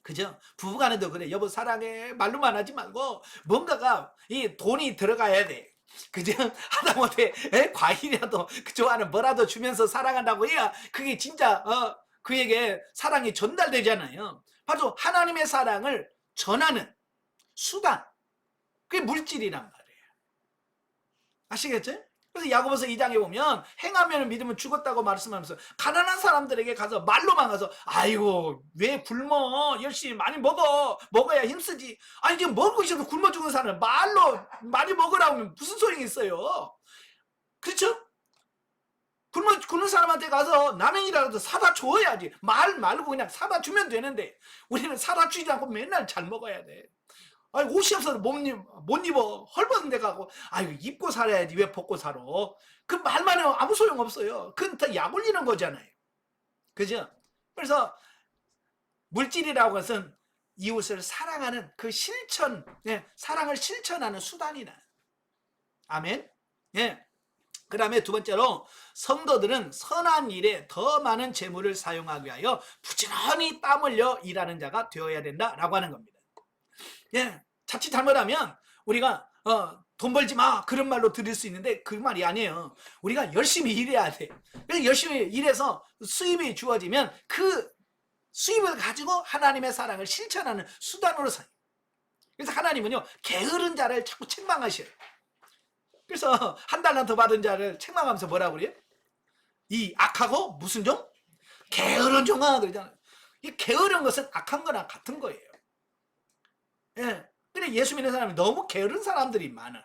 그죠? 부부간에도 그래. 여보 사랑해 말로만 하지 말고 뭔가가 이 돈이 들어가야 돼. 그죠? 하다못해 과일이라도 좋아하는 뭐라도 주면서 사랑한다고 해야 그게 진짜 그에게 사랑이 전달되잖아요. 바로 하나님의 사랑을 전하는 수단, 그게 물질이란 말이에요. 아시겠죠? 그래서 야고보서 2장에 보면 행하면 믿으면 죽었다고 말씀하면서 가난한 사람들에게 가서 말로만 가서 아이고 왜 굶어 열심히 많이 먹어야 힘쓰지. 아니 지금 먹고 있어도 굶어 죽는 사람은 말로 많이 먹으라고 하면 무슨 소용이 있어요. 그렇죠? 굶는 사람한테 가서 라면이라도 사다 줘야지. 말 말고 그냥 사다 주면 되는데 우리는 사다 주지 않고 맨날 잘 먹어야 돼. 아니 옷이 없어서 못 입어 헐벗은 데 가고 아유 입고 살아야지 왜 벗고 살아. 그 말만 해도 아무 소용 없어요. 그건 다 약 올리는 거잖아요. 그죠? 그래서 물질이라고 것은 이웃을 사랑하는 그 실천, 사랑을 실천하는 수단이다. 아멘. 예. 그 다음에 두 번째로 성도들은 선한 일에 더 많은 재물을 사용하기 위하여 부지런히 땀 흘려 일하는 자가 되어야 된다라고 하는 겁니다. 예, 자칫 잘못하면 우리가 돈 벌지 마 그런 말로 들을 수 있는데 그 말이 아니에요. 우리가 열심히 일해야 돼. 그래서 열심히 일해서 수입이 주어지면 그 수입을 가지고 하나님의 사랑을 실천하는 수단으로 사요. 그래서 하나님은요 게으른 자를 자꾸 책망하셔요. 그래서 한 달란트 받은 자를 책망하면서 뭐라고 그래요? 이 악하고 무슨 종? 게으른 종아 그러잖아요. 이 게으른 것은 악한 거랑 같은 거예요. 예. 근데 예수 믿는 사람이 너무 게으른 사람들이 많아.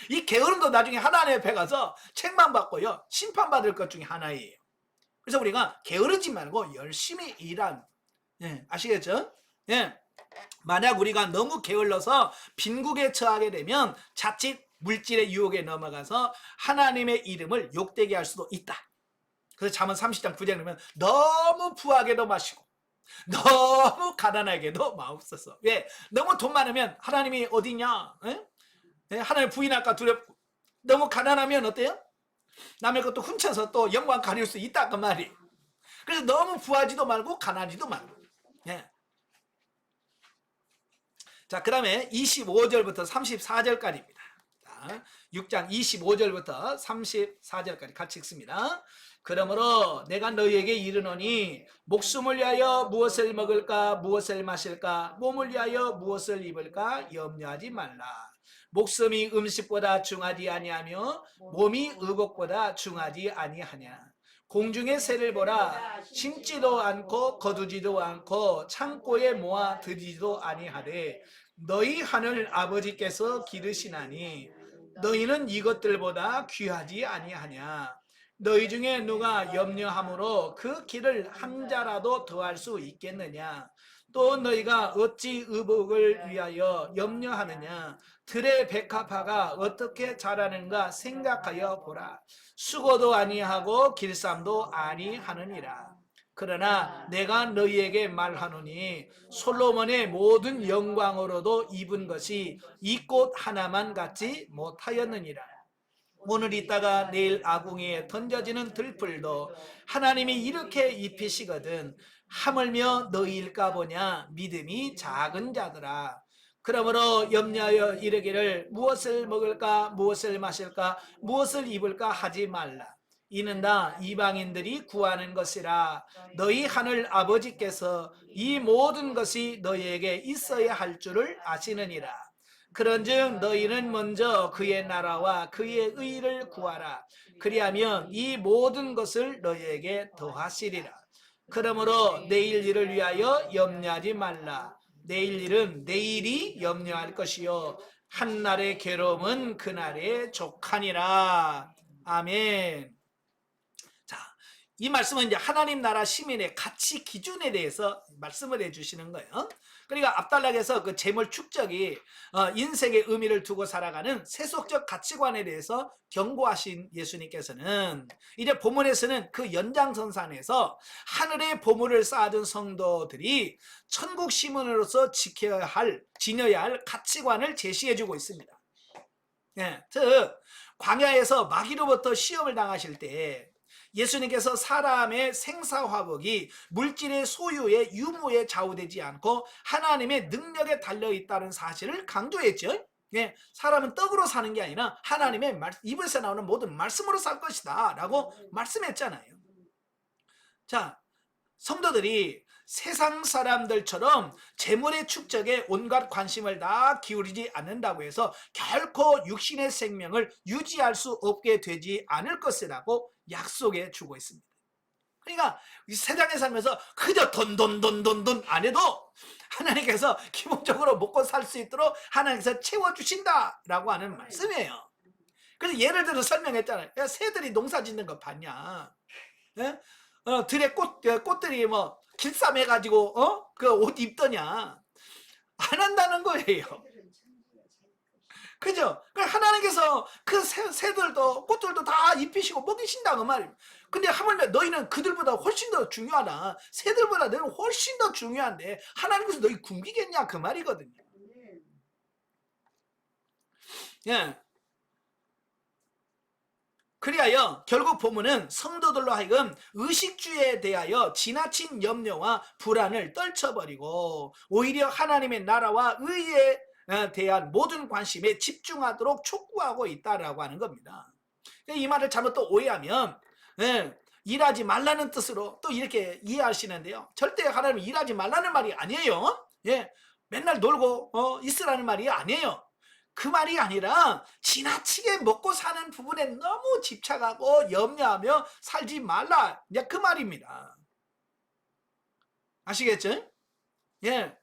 이 게으름도 나중에 하나님 앞에 가서 책망받고요 심판받을 것 중에 하나예요. 그래서 우리가 게으르지 말고 열심히 일한, 예, 아시겠죠? 예. 만약 우리가 너무 게을러서 빈국에 처하게 되면 자칫 물질의 유혹에 넘어가서 하나님의 이름을 욕되게 할 수도 있다. 그래서 잠언 30장 9절에 보면 너무 부하게도 마시고 너무 가난하게도 마옵소서. 왜? 너무 돈 많으면 하나님이 어디냐? 예? 하나님 부인할까 두렵고 너무 가난하면 어때요? 남의 것도 훔쳐서 또 영광 가릴 수 있다 그 말이. 그래서 너무 부하지도 말고 가난하지도 말고. 예. 자, 그 다음에 25절부터 34절까지입니다. 자, 6장 25절부터 34절까지 같이 읽습니다. 그러므로 내가 너희에게 이르노니 목숨을 위하여 무엇을 먹을까 무엇을 마실까 몸을 위하여 무엇을 입을까 염려하지 말라. 목숨이 음식보다 중하지 아니하며 몸이 의복보다 중하지 아니하냐. 공중의 새를 보라. 심지도 않고 거두지도 않고 창고에 모아 들이지도 아니하되 너희 하늘 아버지께서 기르시나니 너희는 이것들보다 귀하지 아니하냐. 너희 중에 누가 염려함으로 그 길을 한 자라도 더할 수 있겠느냐. 또 너희가 어찌 의복을 위하여 염려하느냐. 들의 백합화가 어떻게 자라는가 생각하여 보라. 수고도 아니하고 길쌈도 아니하느니라. 그러나 내가 너희에게 말하노니 솔로몬의 모든 영광으로도 입은 것이 이 꽃 하나만 갖지 못하였느니라. 오늘 있다가 내일 아궁이에 던져지는 들풀도 하나님이 이렇게 입히시거든. 하물며 너희일까 보냐. 믿음이 작은 자들아. 그러므로 염려하여 이르기를 무엇을 먹을까 무엇을 마실까 무엇을 입을까 하지 말라. 이는 다 이방인들이 구하는 것이라. 너희 하늘 아버지께서 이 모든 것이 너희에게 있어야 할 줄을 아시느니라. 그런즉 너희는 먼저 그의 나라와 그의 의를 구하라. 그리하면 이 모든 것을 너희에게 더하시리라. 그러므로 내일 일을 위하여 염려하지 말라. 내일 일은 내일이 염려할 것이요 한날의 괴로움은 그날의 족하니라. 아멘. 자, 이 말씀은 이제 하나님 나라 시민의 가치 기준에 대해서 말씀을 해주시는 거예요. 그러니까 앞단락에서 그 재물 축적이 인생의 의미를 두고 살아가는 세속적 가치관에 대해서 경고하신 예수님께서는 이제 본문에서는 그 연장선상에서 하늘의 보물을 쌓아둔 성도들이 천국 시민으로서 지녀야 할 가치관을 제시해주고 있습니다. 예, 즉 광야에서 마귀로부터 시험을 당하실 때 예수님께서 사람의 생사화복이 물질의 소유의 유무에 좌우되지 않고 하나님의 능력에 달려있다는 사실을 강조했죠. 예, 사람은 떡으로 사는 게 아니라 하나님의 입에서 나오는 모든 말씀으로 살 것이다 라고 말씀했잖아요. 자, 성도들이 세상 사람들처럼 재물의 축적에 온갖 관심을 다 기울이지 않는다고 해서 결코 육신의 생명을 유지할 수 없게 되지 않을 것이라고 약속해 주고 있습니다. 그러니까 이 세상에 살면서 그저 돈 안 해도 하나님께서 기본적으로 먹고 살 수 있도록 하나님께서 채워주신다라고 하는 말씀이에요. 그래서 예를 들어 설명했잖아요. 야, 새들이 농사 짓는 거 봤냐? 예? 들에 꽃들이 뭐 길쌈해가지고 그 옷 입더냐? 안 한다는 거예요. 그죠? 하나님께서 그 새들도 꽃들도 다 입히시고 먹이신다 그 말이에요. 근데 하물며 너희는 그들보다 훨씬 더 중요하다. 새들보다 너희는 훨씬 더 중요한데 하나님께서 너희 굶기겠냐 그 말이거든요. 예. 그리하여 결국 보면은 성도들로 하여금 의식주에 대하여 지나친 염려와 불안을 떨쳐버리고 오히려 하나님의 나라와 의에 대한 모든 관심에 집중하도록 촉구하고 있다라고 하는 겁니다. 이 말을 잘못 또 오해하면 일하지 말라는 뜻으로 또 이렇게 이해하시는데요. 절대 하나님은 일하지 말라는 말이 아니에요. 맨날 놀고 있으라는 말이 아니에요. 그 말이 아니라 지나치게 먹고 사는 부분에 너무 집착하고 염려하며 살지 말라. 그 말입니다. 아시겠죠? 예.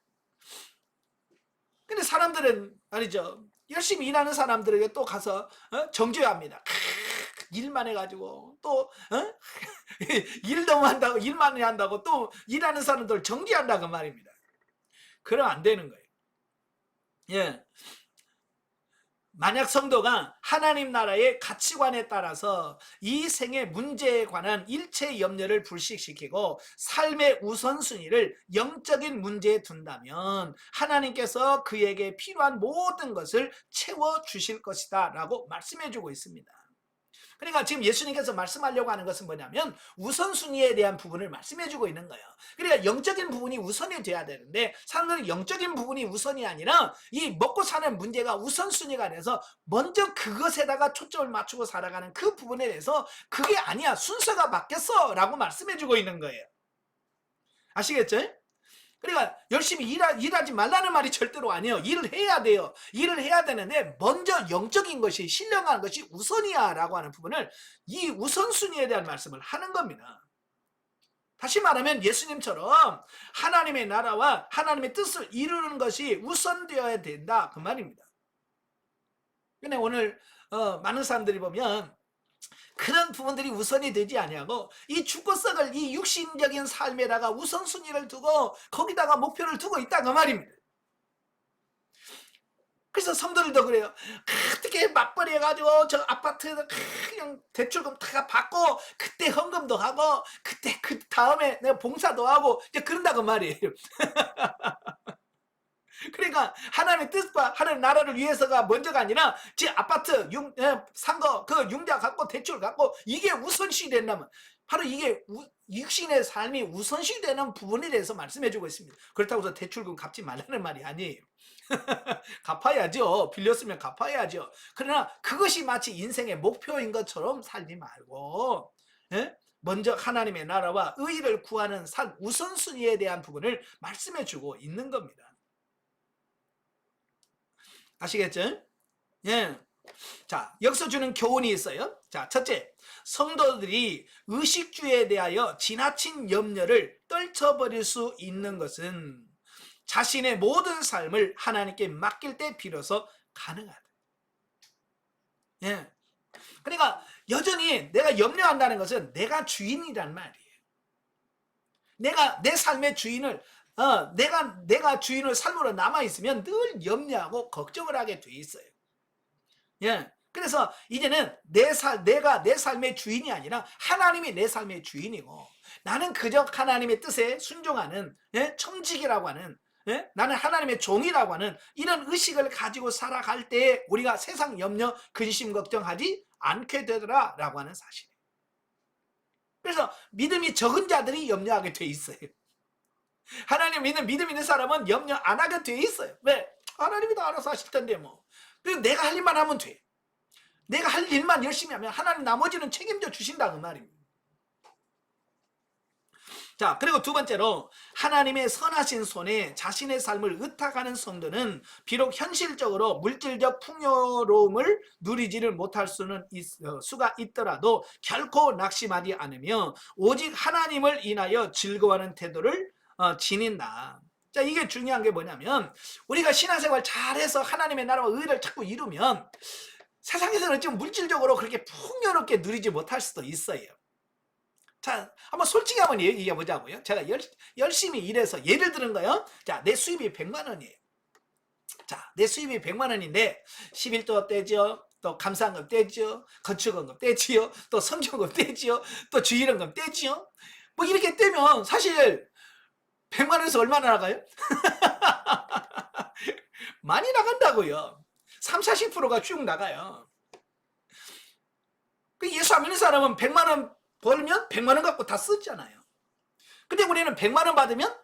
근데 사람들은 아니죠. 열심히 일하는 사람들에게 또 가서 정죄합니다. 일만 해가지고 또 일 너무 한다고 일만 한다고 또 일하는 사람들 정죄한다 그 말입니다. 그러면 안 되는 거예요. 예. 만약 성도가 하나님 나라의 가치관에 따라서 이 생의 문제에 관한 일체 염려를 불식시키고 삶의 우선순위를 영적인 문제에 둔다면 하나님께서 그에게 필요한 모든 것을 채워주실 것이다 라고 말씀해 주고 있습니다. 그러니까 지금 예수님께서 말씀하려고 하는 것은 뭐냐면 우선순위에 대한 부분을 말씀해 주고 있는 거예요. 그러니까 영적인 부분이 우선이 돼야 되는데 사람들은 영적인 부분이 우선이 아니라 이 먹고 사는 문제가 우선순위가 돼서 먼저 그것에다가 초점을 맞추고 살아가는 그 부분에 대해서 그게 아니야 순서가 바뀌었어 라고 말씀해 주고 있는 거예요. 아시겠죠? 그러니까 열심히 일하지 말라는 말이 절대로 아니에요. 일을 해야 돼요. 일을 해야 되는데 먼저 영적인 것이 신령한 것이 우선이야 라고 하는 부분을 이 우선순위에 대한 말씀을 하는 겁니다. 다시 말하면 예수님처럼 하나님의 나라와 하나님의 뜻을 이루는 것이 우선되어야 된다 그 말입니다. 근데 오늘 많은 사람들이 보면 그런 부분들이 우선이 되지 아니하고 이 죽고 썩을 이 육신적인 삶에다가 우선순위를 두고 거기다가 목표를 두고 있다 그 말입니다. 그래서 성도들도 그래요. 어떻게 맞벌이 해가지고 저 아파트에서 그냥 대출금 다 받고 그때 헌금도 하고 그때 그 다음에 내가 봉사도 하고 이제 그런다 그 말이에요. 그러니까 하나님의 뜻과 하나님 나라를 위해서가 먼저가 아니라 제 아파트 산 거 그 융자 갖고 대출 갖고 이게 우선시 된다면 바로 이게 육신의 삶이 우선시 되는 부분에 대해서 말씀해 주고 있습니다. 그렇다고 해서 대출금 갚지 말라는 말이 아니에요. 갚아야죠. 빌렸으면 갚아야죠. 그러나 그것이 마치 인생의 목표인 것처럼 살지 말고 먼저 하나님의 나라와 의를 구하는 삶 우선순위에 대한 부분을 말씀해 주고 있는 겁니다. 아시겠죠? 예. 자, 여기서 주는 교훈이 있어요. 자, 첫째, 성도들이 의식주에 대하여 지나친 염려를 떨쳐버릴 수 있는 것은 자신의 모든 삶을 하나님께 맡길 때 비로소 가능하다. 예. 그러니까 여전히 내가 염려한다는 것은 내가 주인이란 말이에요. 내가 내 삶의 주인을 내가 주인을 삶으로 남아있으면 늘 염려하고 걱정을 하게 돼 있어요. 예. 그래서 이제는 내가 내 삶의 주인이 아니라 하나님이 내 삶의 주인이고 나는 그저 하나님의 뜻에 순종하는 청직이라고 하는 나는 하나님의 종이라고 하는 이런 의식을 가지고 살아갈 때 우리가 세상 염려, 근심, 걱정하지 않게 되더라 라고 하는 사실이에요. 그래서 믿음이 적은 자들이 염려하게 돼 있어요. 하나님 믿음 있는 사람은 염려 안 하게 돼 있어요. 왜? 하나님이 다 알아서 하실 텐데 뭐. 그래서 내가 할 일만 하면 돼. 내가 할 일만 열심히 하면 하나님 나머지는 책임져 주신다 그 말입니다. 자, 그리고 두 번째로 하나님의 선하신 손에 자신의 삶을 의탁하는 성도는 비록 현실적으로 물질적 풍요로움을 누리지를 못할 수가 있더라도 결코 낙심하지 않으며 오직 하나님을 인하여 즐거워하는 태도를 지닌다. 자, 이게 중요한 게 뭐냐면 우리가 신앙생활 잘해서 하나님의 나라와 의를 자꾸 이루면 세상에서는 좀 물질적으로 그렇게 풍요롭게 누리지 못할 수도 있어요. 자, 한번 솔직히 한번 얘기해 보자고요. 제가 열심히 일해서 예를 드는 거요. 자, 내 수입이 100만 원이에요. 자, 내 수입이 100만 원인데 11조 떼죠. 또 감사원금 떼죠. 건축원금 떼지요. 또 성경금 떼지요. 또 주일원금 떼지요. 뭐 이렇게 떼면 사실 100만 원에서 얼마나 나가요? 많이 나간다고요. 30~40%가 쭉 나가요. 그 예수 안 믿는 사람은 100만 원 벌면 100만 원 갖고 다 쓰잖아요. 근데 우리는 100만 원 받으면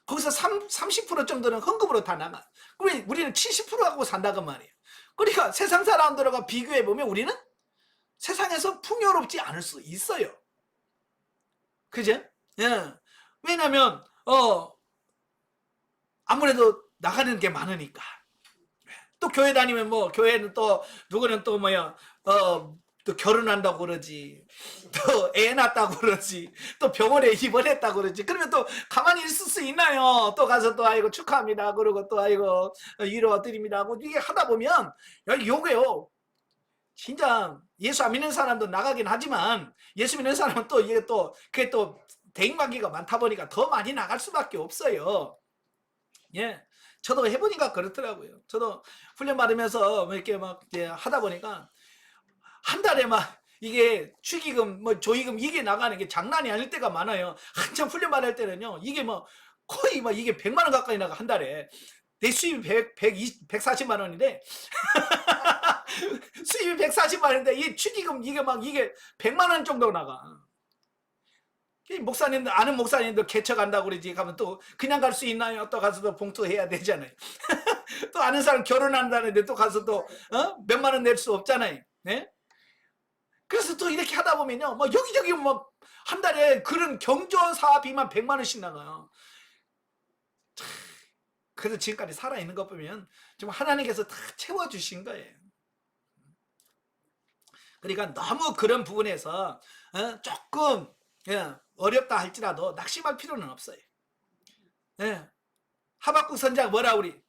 거기서 30% 정도는 헌금으로 다 나가. 우리는 70% 갖고 산다고 말이에요. 그러니까 세상 사람들과 비교해 보면 우리는 세상에서 풍요롭지 않을 수 있어요. 그죠? 예. 왜냐면 아무래도 나가는 게 많으니까. 또 교회 다니면 뭐 교회는 또 누구는 또 뭐야 또 결혼한다고 그러지, 또 애 낳았다고 그러지, 또 병원에 입원했다고 그러지. 그러면 또 가만히 있을 수 있나요? 또 가서 또 아이고 축하합니다 그러고 또 아이고 위로 드립니다 하고 이게 하다 보면 요게요 진짜 예수 안 믿는 사람도 나가긴 하지만 예수 믿는 사람은 또 이게 또 그게 또 대인관계가 많다 보니까 더 많이 나갈 수밖에 없어요. 예, 저도 해보니까 그렇더라고요. 저도 훈련 받으면서 뭐 이렇게 막 이제 하다 보니까 한 달에 막 이게 축의금 뭐 조의금 이게 나가는 게 장난이 아닐 때가 많아요. 한참 훈련 받을 때는요 이게 뭐 거의 막 이게 100만 원 가까이 나가 한 달에. 내 수입이 140만 원인데 수입이 140만 원인데 이 축의금 이게 막 이게 100만 원 정도 나가. 목사님들 아는 목사님들 개척 간다고 그러지 가면 또 그냥 갈 수 있나요? 또 가서 또 봉투해야 되잖아요. 또 아는 사람 결혼한다는데 또 가서 또 몇만 원 낼 수 없잖아요. 네? 그래서 또 이렇게 하다 보면요 뭐 여기저기 뭐 한 달에 그런 경조원 사업비만 100만 원씩 나가요. 그래서 지금까지 살아있는 것 보면 좀 하나님께서 다 채워주신 거예요. 그러니까 너무 그런 부분에서 조금 어렵다 할지라도 낙심할 필요는 없어요. 하박국 선지자가 뭐라 우리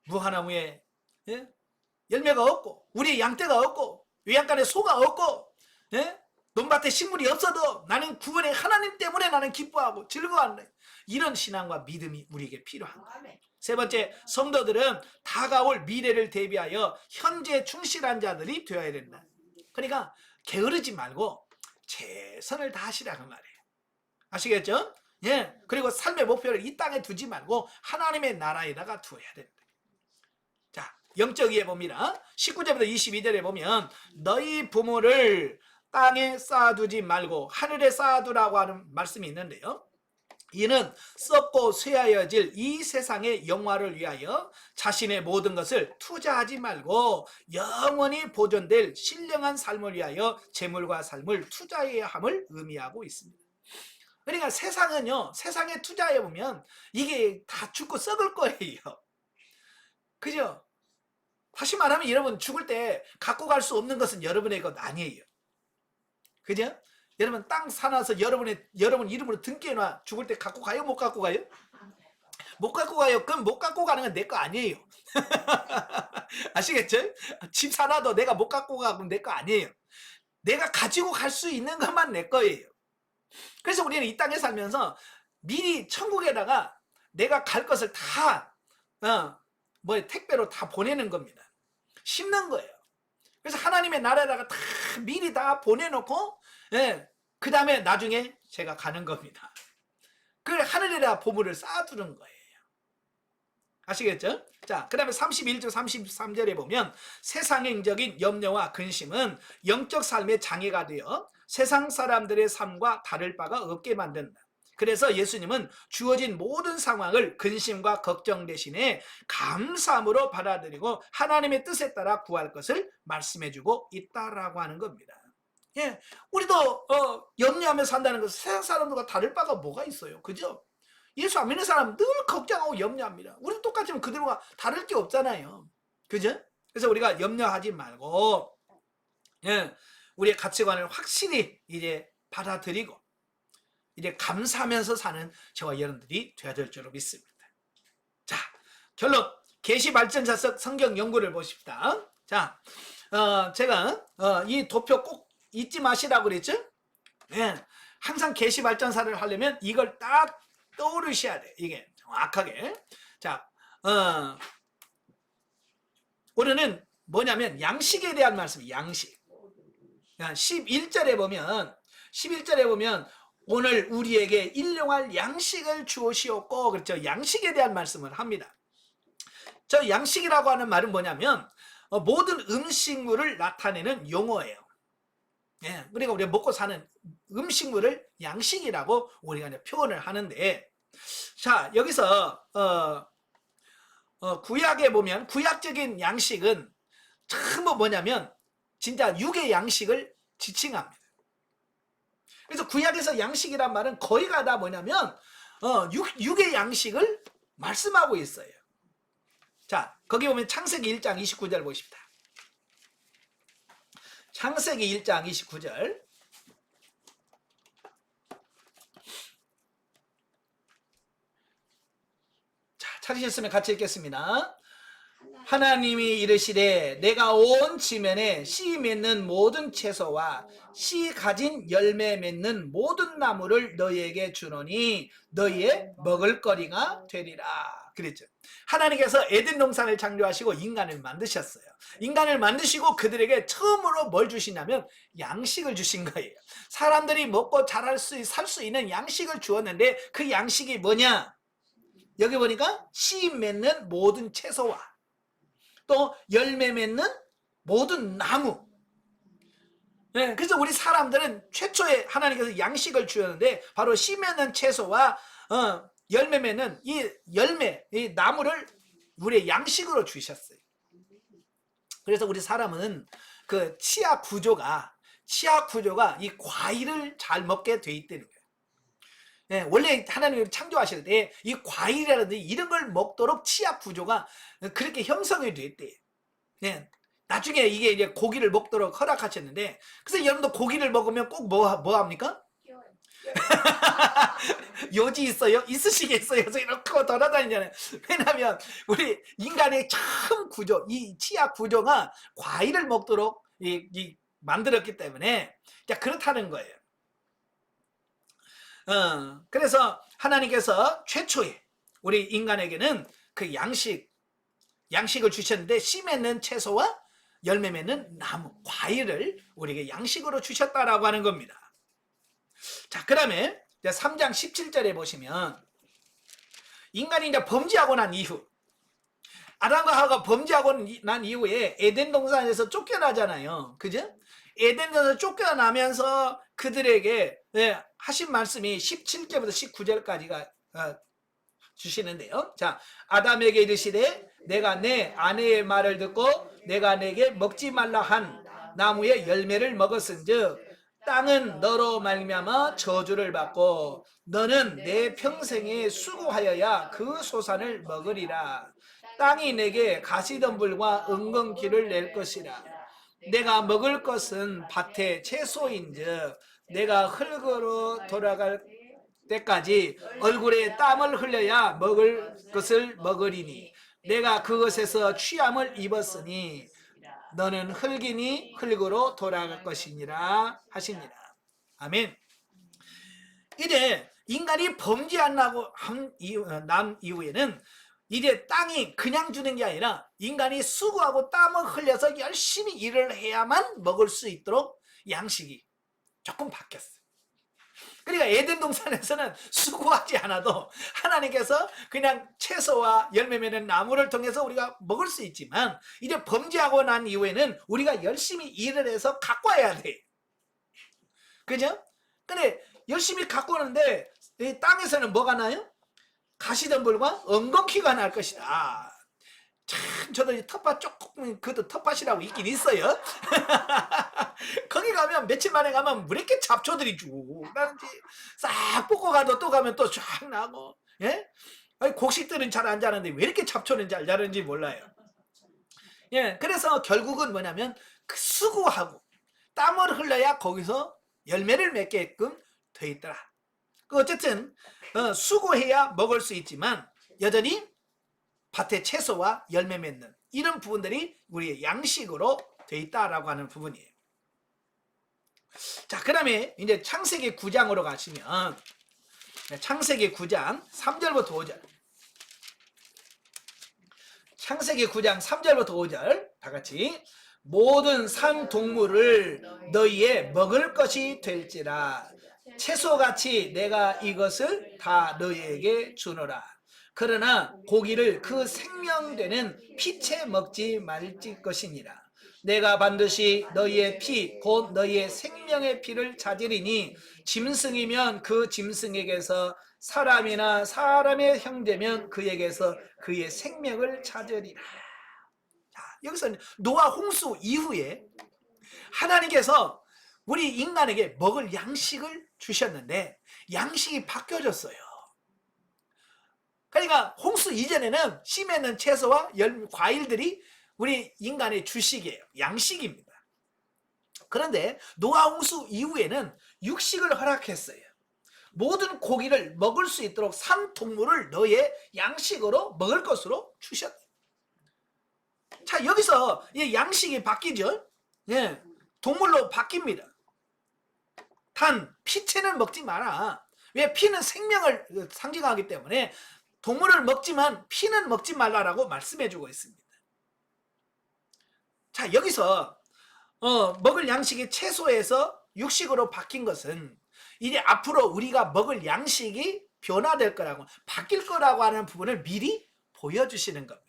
무화나무에 열매가 없고 우리의 양떼가 없고 외양간에 소가 없고 논밭에 식물이 없어도 나는 구원의 하나님 때문에 나는 기뻐하고 즐거워한다. 이런 신앙과 믿음이 우리에게 필요한 거예요. 세 번째, 성도들은 다가올 미래를 대비하여 현재 충실한 자들이 되어야 된다. 그러니까 게으르지 말고 최선을 다하시라는 말이에요. 아시겠죠? 예. 그리고 삶의 목표를 이 땅에 두지 말고 하나님의 나라에다가 두어야 된다. 자, 영적 이해 봅니다. 19절부터 22절에 보면 너희 부모를 땅에 쌓아두지 말고 하늘에 쌓아두라고 하는 말씀이 있는데요. 이는 썩고 쇠하여질 이 세상의 영화를 위하여 자신의 모든 것을 투자하지 말고 영원히 보존될 신령한 삶을 위하여 재물과 삶을 투자해야 함을 의미하고 있습니다. 그러니까 세상은요, 세상에 투자해 보면 이게 다 죽고 썩을 거예요. 그죠? 다시 말하면 여러분 죽을 때 갖고 갈 수 없는 것은 여러분의 것 아니에요. 그죠? 여러분 땅 사놔서 여러분 이름으로 등기해놔. 죽을 때 갖고 가요? 못 갖고 가요? 못 갖고 가요. 그럼 못 갖고 가는 건 내 거 아니에요. 아시겠죠? 집 사놔도 내가 못 갖고 가면 내 거 아니에요. 내가 가지고 갈 수 있는 것만 내 거예요. 그래서 우리는 이 땅에 살면서 미리 천국에다가 내가 갈 것을 다 택배로 다 보내는 겁니다. 심는 거예요. 그래서 하나님의 나라에다가 다 미리 다 보내놓고 그 다음에 나중에 제가 가는 겁니다. 그 하늘에다 보물을 쌓아두는 거예요. 아시겠죠? 자, 그 다음에 31절 33절에 보면 세상행적인 염려와 근심은 영적 삶의 장애가 되어 세상 사람들의 삶과 다를 바가 없게 만든다. 그래서 예수님은 주어진 모든 상황을 근심과 걱정 대신에 감사함으로 받아들이고 하나님의 뜻에 따라 구할 것을 말씀해주고 있다라고 하는 겁니다. 예, 우리도 염려하며 산다는 것은 세상 사람들과 다를 바가 뭐가 있어요, 그죠? 예수 안 믿는 사람 늘 걱정하고 염려합니다. 우리 똑같지만 그들과 다를 게 없잖아요, 그죠? 그래서 우리가 염려하지 말고, 예, 우리의 가치관을 확실히 이제 받아들이고 이제 감사하면서 사는 저와 여러분들이 되어야 될 줄로 믿습니다. 자, 결론. 계시 발전자석 성경 연구를 보십시다. 자, 제가 이 도표 꼭 잊지 마시라고 그랬죠? 예, 항상 계시 발전사를 하려면 이걸 딱 떠오르셔야 돼. 이게 정확하게. 자, 오늘은 뭐냐면 양식에 대한 말씀이에요. 양식. 11절에 보면 오늘 우리에게 일용할 양식을 주시옵고, 그렇죠? 양식에 대한 말씀을 합니다. 저 양식이라고 하는 말은 뭐냐면 모든 음식물을 나타내는 용어예요. 예, 그러니까 우리가 먹고 사는 음식물을 양식이라고 우리가 이제 표현을 하는데, 자, 여기서 구약에 보면 구약적인 양식은 전부 뭐냐면 진짜 육의 양식을 지칭합니다. 그래서 구약에서 양식이란 말은 거의가 다 뭐냐면 육의 양식을 말씀하고 있어요. 자, 거기 보면 창세기 1장 29절 보십시다. 창세기 1장 29절. 자, 찾으셨으면 같이 읽겠습니다. 하나님이 이르시되 내가 온 지면에 씨 맺는 모든 채소와 씨 가진 열매 맺는 모든 나무를 너희에게 주노니 너희의 먹을거리가 되리라. 그랬죠. 하나님께서 에덴 동산을 창조하시고 인간을 만드셨어요. 인간을 만드시고 그들에게 처음으로 뭘 주시냐면 양식을 주신 거예요. 사람들이 먹고 살 수 있는 양식을 주었는데 그 양식이 뭐냐? 여기 보니까 씨 맺는 모든 채소와 또 열매 맺는 모든 나무. 네, 그래서 우리 사람들은 최초에 하나님께서 양식을 주었는데 바로 씨 맺는 채소와 열매 맺는 이 나무를 우리의 양식으로 주셨어요. 그래서 우리 사람은 그 치아 구조가 이 과일을 잘 먹게 돼 있다는 거예요. 네, 원래 하나님이 창조하실 때 이 과일이라든지 이런 걸 먹도록 치아 구조가 그렇게 형성이 됐대요. 네, 나중에 이게 이제 고기를 먹도록 허락하셨는데, 그래서 여러분도 고기를 먹으면 꼭 뭐 합니까? 요지 있어요? 있으시겠어요? 그래서 이렇게 돌아다니잖아요. 왜냐하면 우리 인간의 처음 구조, 이 치아 구조가 과일을 먹도록 만들었기 때문에 그렇다는 거예요. 그래서 하나님께서 최초에 우리 인간에게는 그 양식을 주셨는데 씨 맺는 채소와 열매 맺는 나무, 과일을 우리에게 양식으로 주셨다라고 하는 겁니다. 자, 그 다음에 3장 17절에 보시면 인간이 이제 범죄하고 난 이후, 아담과 하와가 범죄하고 난 이후에 에덴 동산에서 쫓겨나잖아요. 그죠? 에덴 동산에서 쫓겨나면서 그들에게 하신 말씀이 17절부터 19절까지가 주시는데요. 자, 아담에게 이르시되 내가 내 아내의 말을 듣고 내가 내게 먹지 말라 한 나무의 열매를 먹었은즉 땅은 너로 말미암아 저주를 받고 너는 내 평생에 수고하여야 그 소산을 먹으리라. 땅이 내게 가시덤불과 은근기를 낼 것이라. 내가 먹을 것은 밭의 채소인즉 내가 흙으로 돌아갈 때까지 얼굴에 땀을 흘려야 먹을 것을 먹으리니 내가 그것에서 취함을 입었으니 너는 흙이니 흙으로 돌아갈 것이니라 하시니라. 아멘. 이제 인간이 범죄하고 난 이후에는 이제 땅이 그냥 주는 게 아니라 인간이 수고하고 땀을 흘려서 열심히 일을 해야만 먹을 수 있도록 양식이 조금 바뀌었어요. 그러니까 에덴 동산에서는 수고하지 않아도 하나님께서 그냥 채소와 열매 맺는 나무를 통해서 우리가 먹을 수 있지만 이제 범죄하고 난 이후에는 우리가 열심히 일을 해서 갖고 와야 돼. 그죠? 근데 열심히 갖고 오는데 이 땅에서는 뭐가 나요? 가시덤불과 엉겅퀴가 날 것이다. 참 저도 텃밭 조금 그것도 텃밭이라고 있긴 있어요. 거기 가면 며칠 만에 가면 왜 이렇게 잡초들이 쭉 나는지 싹 뽑고 가도 또 가면 또 쫙 나고 예? 아니, 곡식들은 잘 안 자는데 왜 이렇게 잡초는 잘 자는지 몰라요. 예, 그래서 결국은 뭐냐면 그 수고하고 땀을 흘려야 거기서 열매를 맺게끔 돼 있더라. 그 어쨌든 수고해야 먹을 수 있지만 여전히 밭에 채소와 열매 맺는 이런 부분들이 우리의 양식으로 돼 있다라고 하는 부분이에요. 자, 그다음에 이제 창세기 9장으로 가시면 창세기 9장 3절부터 5절. 창세기 9장 3절부터 5절 다 같이 모든 산 동물을 너희의 먹을 것이 될지라 채소같이 내가 이것을 다 너희에게 주노라. 그러나 고기를 그 생명되는 피채 먹지 말지 것이니라. 내가 반드시 너희의 피 곧 너희의 생명의 피를 찾으리니 짐승이면 그 짐승에게서 사람이나 사람의 형제면 그에게서 그의 생명을 찾으리라. 자, 여기서 노아 홍수 이후에 하나님께서 우리 인간에게 먹을 양식을 주셨는데 양식이 바뀌어졌어요. 그러니까 홍수 이전에는 씨 맺는 채소와 과일들이 우리 인간의 주식이에요. 양식입니다. 그런데 노아 홍수 이후에는 육식을 허락했어요. 모든 고기를 먹을 수 있도록 산 동물을 너의 양식으로 먹을 것으로 주셨다. 자, 여기서 양식이 바뀌죠. 예, 동물로 바뀝니다. 단 피채는 먹지 마라. 왜? 피는 생명을 상징하기 때문에 동물을 먹지만 피는 먹지 말라라고 말씀해주고 있습니다. 자, 여기서 먹을 양식이 채소에서 육식으로 바뀐 것은 이제 앞으로 우리가 먹을 양식이 변화될 거라고 바뀔 거라고 하는 부분을 미리 보여주시는 겁니다.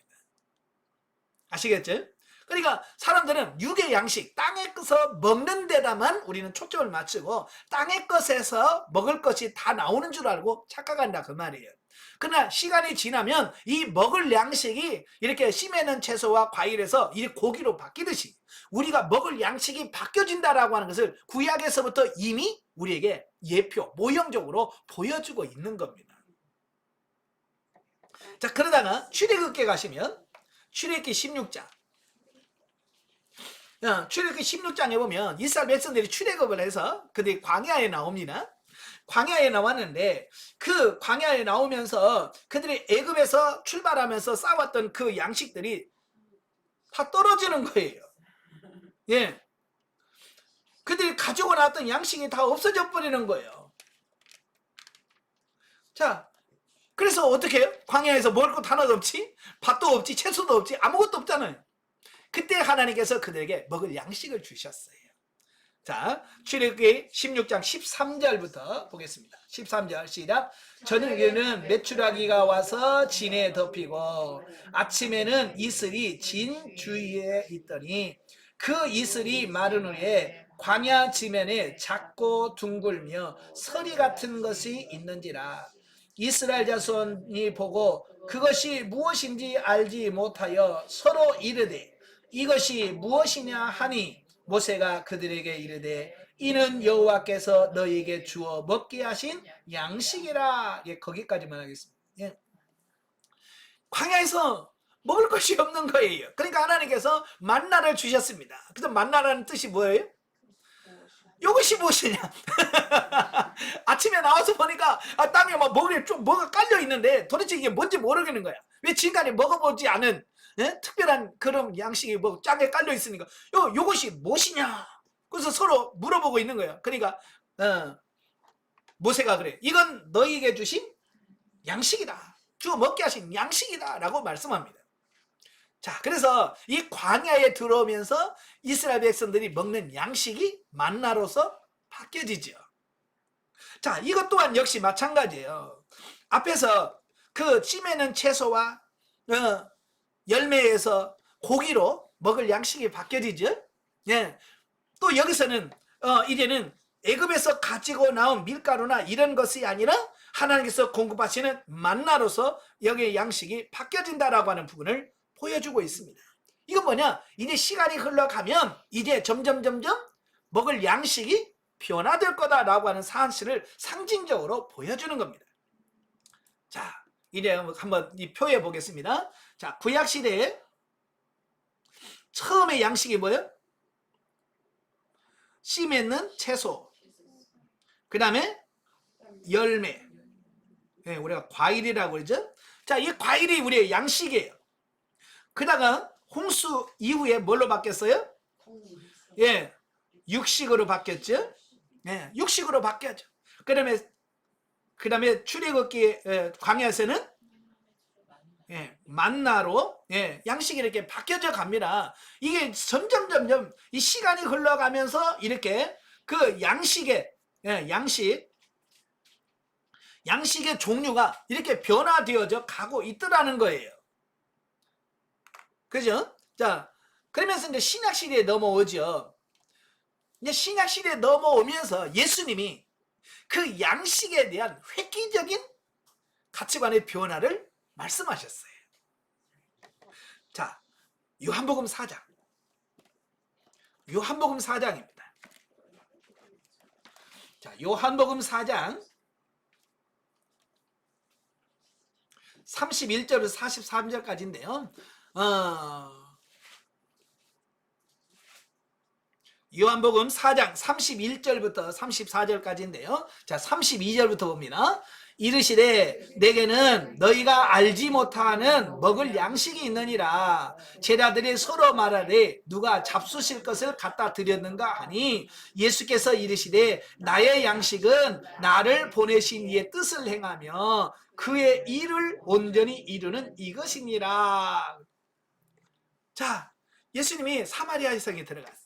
아시겠죠? 그러니까 사람들은 육의 양식, 땅의 것을 먹는 데다만 우리는 초점을 맞추고 땅의 것에서 먹을 것이 다 나오는 줄 알고 착각한다 그 말이에요. 그러나 시간이 지나면 이 먹을 양식이 이렇게 씨 맺는 채소와 과일에서 이 고기로 바뀌듯이 우리가 먹을 양식이 바뀌어진다라고 하는 것을 구약에서부터 이미 우리에게 예표, 모형적으로 보여주고 있는 겁니다. 자, 그러다가 출애굽기에 가시면 출애굽기 16장. 출애굽기 16장에 보면 이스라엘 백성들이 출애굽을 해서 그들이 광야에 나옵니다. 광야에 나왔는데 그 광야에 나오면서 그들이 애굽에서 출발하면서 싸웠던 그 양식들이 다 떨어지는 거예요. 예, 그들이 가지고 나왔던 양식이 다 없어져 버리는 거예요. 자, 그래서 어떻게 해요? 광야에서 먹을 것 하나도 없지, 밭도 없지, 채소도 없지, 아무것도 없잖아요. 그때 하나님께서 그들에게 먹을 양식을 주셨어요. 자, 출애굽기 16장 13절부터 보겠습니다. 13절 시작. 저녁에는 메추라기가 와서 진에 덮이고 아침에는 이슬이 진 주위에 있더니 그 이슬이 마른 후에 광야 지면에 작고 둥글며 서리 같은 것이 있는지라. 이스라엘 자손이 보고 그것이 무엇인지 알지 못하여 서로 이르되 이것이 무엇이냐 하니 모세가 그들에게 이르되 이는 여호와께서 너희에게 주어 먹게 하신 양식이라. 예, 거기까지만 하겠습니다. 예. 광야에서 먹을 것이 없는 거예요. 그러니까 하나님께서 만나를 주셨습니다. 그래서 만나라는 뜻이 뭐예요? 이것이 무엇이냐? 아침에 나와서 보니까 땅에 막 먹을 좀 뭐가 깔려 있는데 도대체 이게 뭔지 모르겠는 거야. 왜 지금까지 먹어보지 않은 특별한 그런 양식이 뭐 짝에 깔려 있으니까 요것이 무엇이냐? 그래서 서로 물어보고 있는 거예요. 그러니까 모세가 그래. 이건 너희에게 주신 양식이다. 주어 먹게 하신 양식이다 라고 말씀합니다. 자, 그래서 이 광야에 들어오면서 이스라엘 백성들이 먹는 양식이 만나로서 바뀌어지죠. 자, 이것 또한 역시 마찬가지예요. 앞에서 그 찌매는 채소와 열매에서 고기로 먹을 양식이 바뀌어지죠. 예. 또 여기서는 이제는 애굽에서 가지고 나온 밀가루나 이런 것이 아니라 하나님께서 공급하시는 만나로서 여기의 양식이 바뀌어진다라고 하는 부분을 보여주고 있습니다. 이건 뭐냐? 이제 시간이 흘러가면 이제 점점 먹을 양식이 변화될 거다라고 하는 사실을 상징적으로 보여주는 겁니다. 자, 이제 한번 이 표에 보겠습니다. 자, 구약 시대에 처음에 양식이 뭐예요? 씨 맺는 채소, 그 다음에 열매, 예, 우리가 과일이라고 그러죠. 자, 이 과일이 우리의 양식이에요. 그다가 홍수 이후에 뭘로 바뀌었어요? 예, 육식으로 바뀌었죠. 예, 육식으로 바뀌었죠. 그다음에 출애굽기 광야에서는 예, 만나로 예, 양식이 이렇게 바뀌어져 갑니다. 이게 점점 이 시간이 흘러가면서 이렇게 그 양식의 예, 양식의 종류가 이렇게 변화되어져 가고 있더라는 거예요. 그죠? 자, 그러면서 이제 신약 시대에 넘어오죠. 이제 신약 시대에 넘어오면서 예수님이 그 양식에 대한 획기적인 가치관의 변화를 말씀하셨어요. 자, 요한복음 4장. 요한복음 4장입니다. 자, 요한복음 4장 31절에서 43절까지인데요. 요한복음 4장 31절부터 34절까지인데요. 자, 32절부터 봅니다. 이르시되 내게는 너희가 알지 못하는 먹을 양식이 있느니라. 제자들이 서로 말하되 누가 잡수실 것을 갖다 드렸는가 하니 예수께서 이르시되 나의 양식은 나를 보내신 이의 뜻을 행하며 그의 일을 온전히 이루는 이것이니라. 자, 예수님이 사마리아 성에 들어갔어요.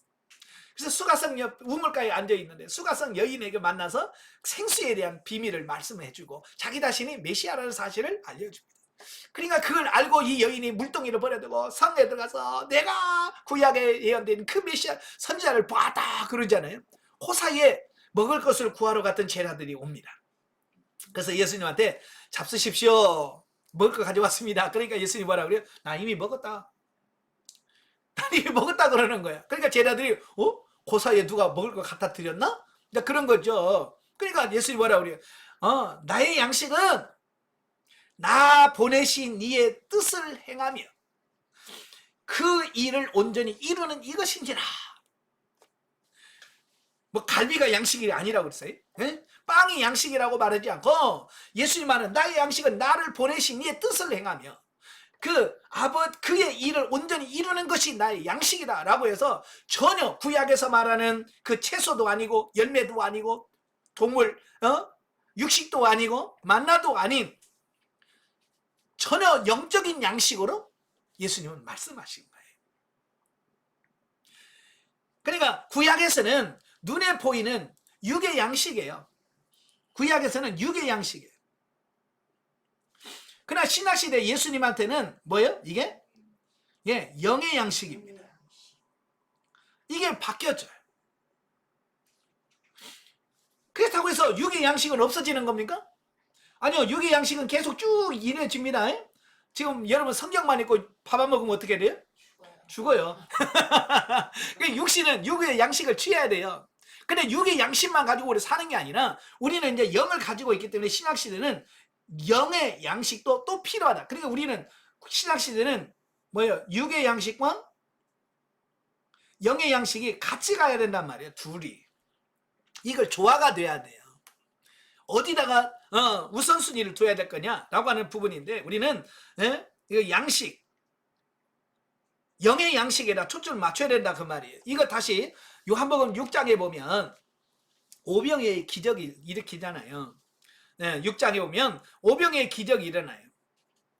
그래서 수가성 옆 우물가에 앉아 있는데 수가성 여인에게 만나서 생수에 대한 비밀을 말씀해 주고 자기 자신이 메시아라는 사실을 알려줍니다. 그러니까 그걸 알고 이 여인이 물동이를 버려두고 성에 들어가서 내가 구약에 예언된 그 메시아 선지자를 보았다 그러잖아요. 그 사이에 먹을 것을 구하러 갔던 제자들이 옵니다. 그래서 예수님한테 잡수십시오. 먹을 거 가져왔습니다. 그러니까 예수님이 뭐라 그래요? 나 이미 먹었다. 나 이미 먹었다 그러는 거야. 그러니까 제자들이 그 사이에 누가 먹을 거 갖다 드렸나? 그런 거죠. 그러니까 예수님이 뭐라 그래요? 나의 양식은 나 보내신 이의 뜻을 행하며 그 일을 온전히 이루는 이것인지라. 뭐 갈비가 양식이 아니라고 그랬어요. 예? 빵이 양식이라고 말하지 않고 예수님 말은 나의 양식은 나를 보내신 이의 뜻을 행하며 그의 일을 온전히 이루는 것이 나의 양식이다 라고 해서 전혀 구약에서 말하는 그 채소도 아니고 열매도 아니고 동물 육식도 아니고 만나도 아닌 전혀 영적인 양식으로 예수님은 말씀하신 거예요. 그러니까 구약에서는 눈에 보이는 육의 양식이에요. 구약에서는 육의 양식이에요. 그러나 신약시대 예수님한테는 뭐예요? 이게? 예, 영의 양식입니다. 이게 바뀌었죠. 그렇다고 해서 육의 양식은 없어지는 겁니까? 아니요, 육의 양식은 계속 쭉 이어집니다. 지금 여러분 성경만 읽고 밥 안 먹으면 어떻게 돼요? 죽어요. 육신은 육의 양식을 취해야 돼요. 근데 육의 양식만 가지고 우리 사는 게 아니라 우리는 이제 영을 가지고 있기 때문에 신약시대는 영의 양식도 또 필요하다. 그러니까 우리는 신약시대는 뭐예요? 육의 양식과 영의 양식이 같이 가야 된단 말이에요. 둘이. 이걸 조화가 돼야 돼요. 어디다가 우선순위를 둬야 될 거냐라고 하는 부분인데 우리는 이거 양식, 영의 양식에다 초점을 맞춰야 된다 그 말이에요. 이거 다시 요한복음 6장에 보면 오병의 기적이 일으키잖아요. 6장에 보면 오병의 기적이 일어나요.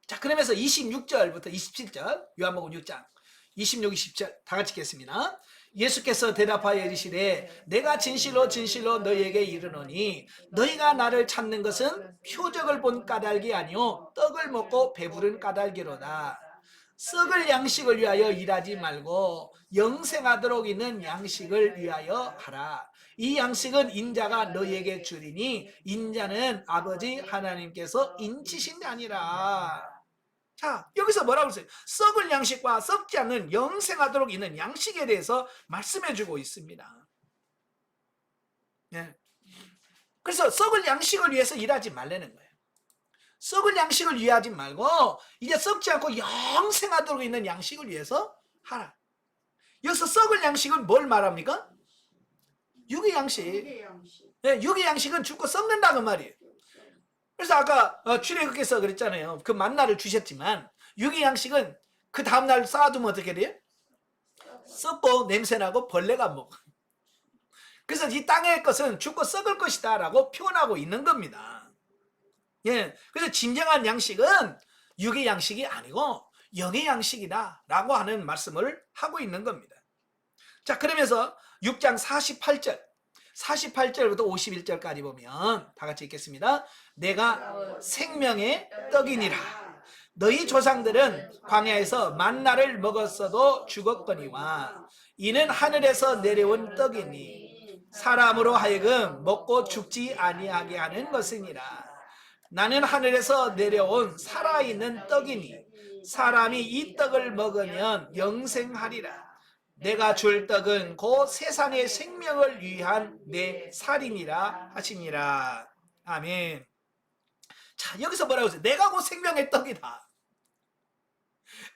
자, 그러면서 26절부터 27절 요한복음 6장 26, 27 다 같이 읽겠습니다. 예수께서 대답하여 이르시되 내가 진실로 진실로 너희에게 이르노니 너희가 나를 찾는 것은 표적을 본 까닭이 아니요 떡을 먹고 배부른 까닭이로다. 썩을 양식을 위하여 일하지 말고 영생하도록 있는 양식을 위하여 하라. 이 양식은 인자가 너희에게 주리니 인자는 아버지 하나님께서 인치신 게 아니라. 자, 여기서 뭐라고 했어요? 썩을 양식과 썩지 않는 영생하도록 있는 양식에 대해서 말씀해 주고 있습니다. 예. 그래서 썩을 양식을 위해서 일하지 말라는 거예요. 썩을 양식을 위하지 말고 이제 썩지 않고 영생하도록 있는 양식을 위해서 하라. 여기서 썩을 양식은 뭘 말합니까? 육의 양식. 예, 육의 양식은 죽고 썩는다 그 말이에요. 그래서 아까 출애굽께서 그랬잖아요. 그 만나를 주셨지만 육의 양식은 그 다음날 쌓아두면 어떻게 돼요? 썩고 냄새나고 벌레가 먹어. 그래서 이 땅의 것은 죽고 썩을 것이다 라고 표현하고 있는 겁니다. 예, 그래서 진정한 양식은 육의 양식이 아니고 영의 양식이다 라고 하는 말씀을 하고 있는 겁니다. 자, 그러면서 6장 48절부터 51절까지 보면 다 같이 읽겠습니다. 내가 생명의 떡이니라. 너희 조상들은 광야에서 만나를 먹었어도 죽었거니와 이는 하늘에서 내려온 떡이니 사람으로 하여금 먹고 죽지 아니하게 하는 것이니라. 나는 하늘에서 내려온 살아있는 떡이니 사람이 이 떡을 먹으면 영생하리라. 내가 줄 떡은 곧 세상의 생명을 위한 내 살이니라 하시니라. 아멘. 자, 여기서 뭐라고 했어요? 내가 곧 생명의 떡이다.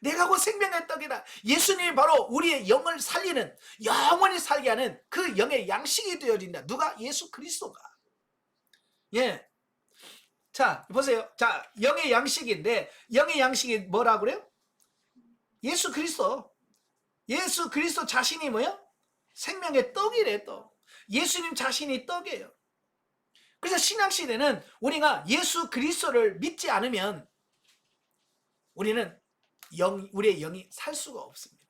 내가 곧 생명의 떡이다. 예수님이 바로 우리의 영을 살리는, 영원히 살게 하는 그 영의 양식이 되어진다. 누가? 예수 그리스도가. 예. 자, 보세요. 자, 영의 양식인데, 영의 양식이 뭐라고 그래요? 예수 그리스도. 예수 그리스도 자신이 뭐예요? 생명의 떡이래, 떡. 예수님 자신이 떡이에요. 그래서 신약시대는 우리가 예수 그리스도를 믿지 않으면 우리는 우리의 영이 살 수가 없습니다.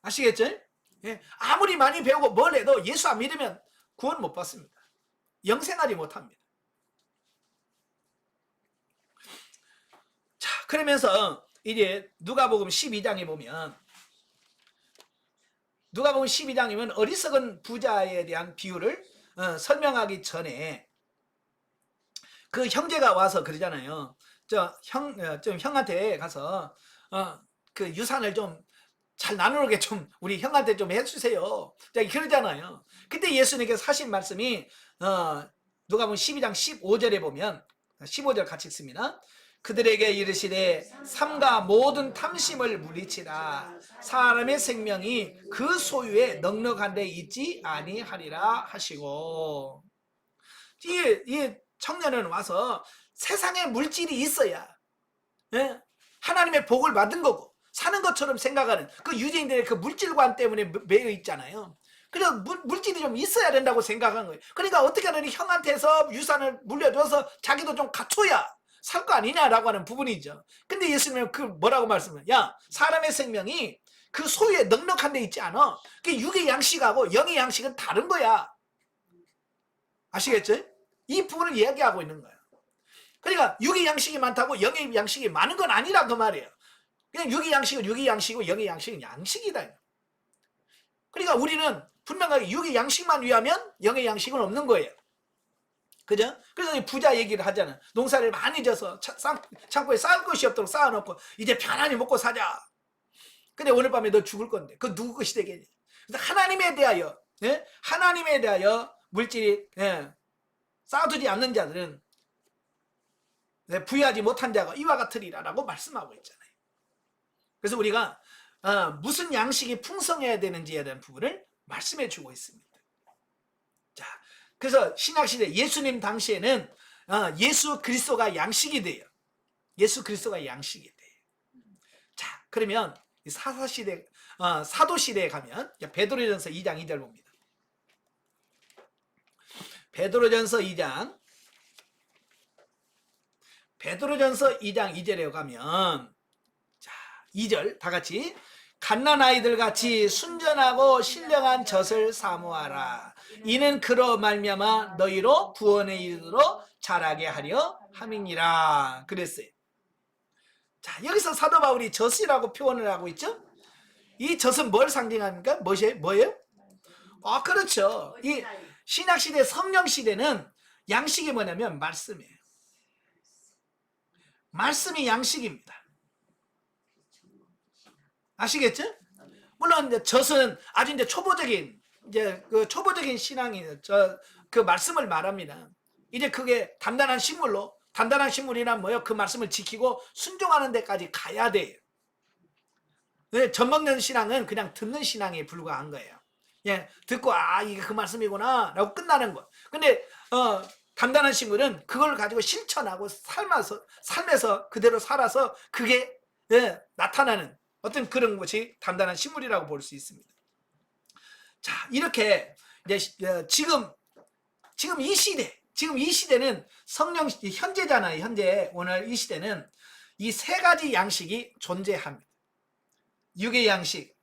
아시겠죠? 예. 아무리 많이 배우고 뭘 해도 예수 안 믿으면 구원 못 받습니다. 영생하지 못합니다. 자, 그러면서 이제 누가복음 12장에 보면, 누가복음 12장이면 어리석은 부자에 대한 비유를 설명하기 전에 그 형제가 와서 그러잖아요. 좀 형한테 가서 그 유산을 좀 잘 나누게 좀 우리 형한테 좀 해주세요. 그러잖아요. 그때 예수님께서 하신 말씀이 누가복음 12장 15절에 보면, 15절 같이 읽습니다. 그들에게 이르시되 삼가 모든 탐심을 물리치라. 사람의 생명이 그 소유에 넉넉한 데 있지 아니하리라 하시고, 이 청년은 와서 세상에 물질이 있어야, 예? 하나님의 복을 받은 거고 사는 것처럼 생각하는 그 유대인들의 그 물질관 때문에 매여 있잖아요. 그래서 물질이 좀 있어야 된다고 생각한 거예요. 그러니까 어떻게 하느니 형한테서 유산을 물려줘서 자기도 좀 갖춰야 살 거 아니냐라고 하는 부분이죠. 근데 예수님은 그 뭐라고 말씀해요? 야, 사람의 생명이 그 소유에 넉넉한 데 있지 않아. 그 육의 양식하고 영의 양식은 다른 거야. 아시겠죠? 이 부분을 이야기하고 있는 거예요. 그러니까 육의 양식이 많다고 영의 양식이 많은 건 아니라 그 말이에요. 그냥 육의 양식은 육의 양식이고 영의 양식은 양식이다. 그러니까 우리는 분명하게 육의 양식만 위하면 영의 양식은 없는 거예요. 그죠? 그래서 부자 얘기를 하잖아. 농사를 많이 져서 창고에 쌓을 것이 없도록 쌓아놓고 이제 편안히 먹고 사자. 근데 오늘 밤에 너 죽을 건데 그건 누구 것이 되겠니? 그래서 하나님에 대하여, 예? 하나님에 대하여 물질이, 예, 쌓아두지 않는 자들은, 예, 부유하지 못한 자가 이와 같으리라라고 말씀하고 있잖아요. 그래서 우리가 무슨 양식이 풍성해야 되는지에 대한 부분을 말씀해 주고 있습니다. 자, 그래서 신약시대 예수님 당시에는 예수 그리스도가 양식이 돼요. 예수 그리스도가 양식이 돼요. 자, 그러면 사도시대에 가면 베드로전서 2장 2절 봅니다. 베드로전서 2장 2절에 가면, 자, 2절 다 같이, 갓난아이들 같이 순전하고 신령한 젖을 사모하라. 이는 그로 말미암아 너희로 구원에 이르도록 자라게 하려 함이니라 그랬어요. 자, 여기서 사도 바울이 젖이라고 표현을 하고 있죠. 이 젖은 뭘 상징합니까? 뭐예요? 그렇죠. 이 신약시대 성령시대는 양식이 뭐냐면 말씀이에요. 말씀이 양식입니다. 아시겠죠? 물론 이제 젖은 아주 이제 초보적인 이제 그 초보적인 신앙이 그 말씀을 말합니다. 이제 그게 단단한 식물이란 뭐예요? 그 말씀을 지키고 순종하는 데까지 가야 돼요. 젖먹는 신앙은 그냥 듣는 신앙에 불과한 거예요. 예, 듣고 이게 그 말씀이구나 라고 끝나는 거. 근데 단단한 식물은 그걸 가지고 실천하고 삶에서 그대로 살아서 그게 나타나는 어떤 그런 것이 단단한 식물이라고 볼 수 있습니다. 자, 이렇게 이제 지금 이 시대는 성령 현재잖아요. 현재 오늘 이 시대는 이 세 가지 양식이 존재합니다. 육의 양식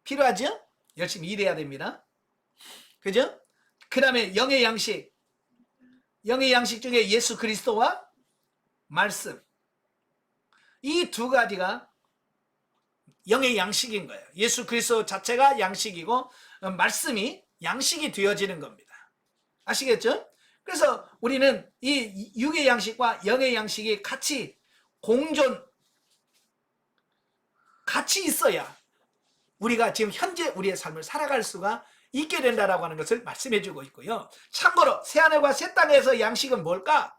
필요하죠? 열심히 일해야 됩니다. 그죠? 그 다음에 영의 양식 중에 예수 그리스도와 말씀, 이 두 가지가 영의 양식인 거예요. 예수 그리스도 자체가 양식이고 말씀이 양식이 되어지는 겁니다. 아시겠죠? 그래서 우리는 이 육의 양식과 영의 양식이 같이 같이 있어야 우리가 지금 현재 우리의 삶을 살아갈 수가 있게 된다라고 하는 것을 말씀해 주고 있고요. 참고로 새하늘과 새 땅에서 양식은 뭘까?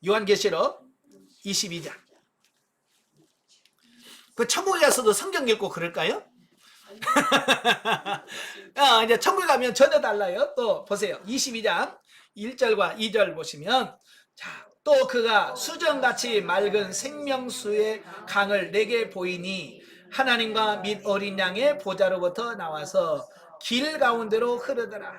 요한계시록 22장. 그 천국에 가서도 성경 읽고 그럴까요? 이제 천국에 가면 전혀 달라요. 또 보세요. 22장 1절과 2절 보시면, 자, 또 그가 수정같이 맑은 생명수의 강을 내게 보이니 하나님과 및 어린 양의 보좌로부터 나와서 길 가운데로 흐르더라.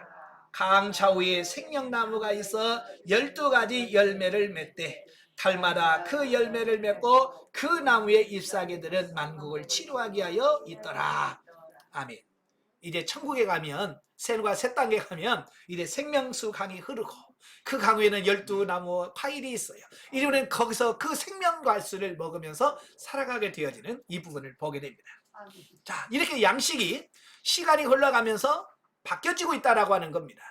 강 좌우에 생명나무가 있어 12가지 열매를 맺되 달마다 그 열매를 맺고 그 나무의 잎사귀들은 만국을 치료하게 하여 있더라. 아멘. 이제 천국에 가면, 새하늘과 새 땅에 가면 이제 생명수 강이 흐르고 그 강에는 12나무 파일이 있어요. 이제 우리는 거기서 그 생명과수를 먹으면서 살아가게 되어지는 이 부분을 보게 됩니다. 자, 이렇게 양식이 시간이 흘러가면서 바뀌어지고 있다라고 하는 겁니다.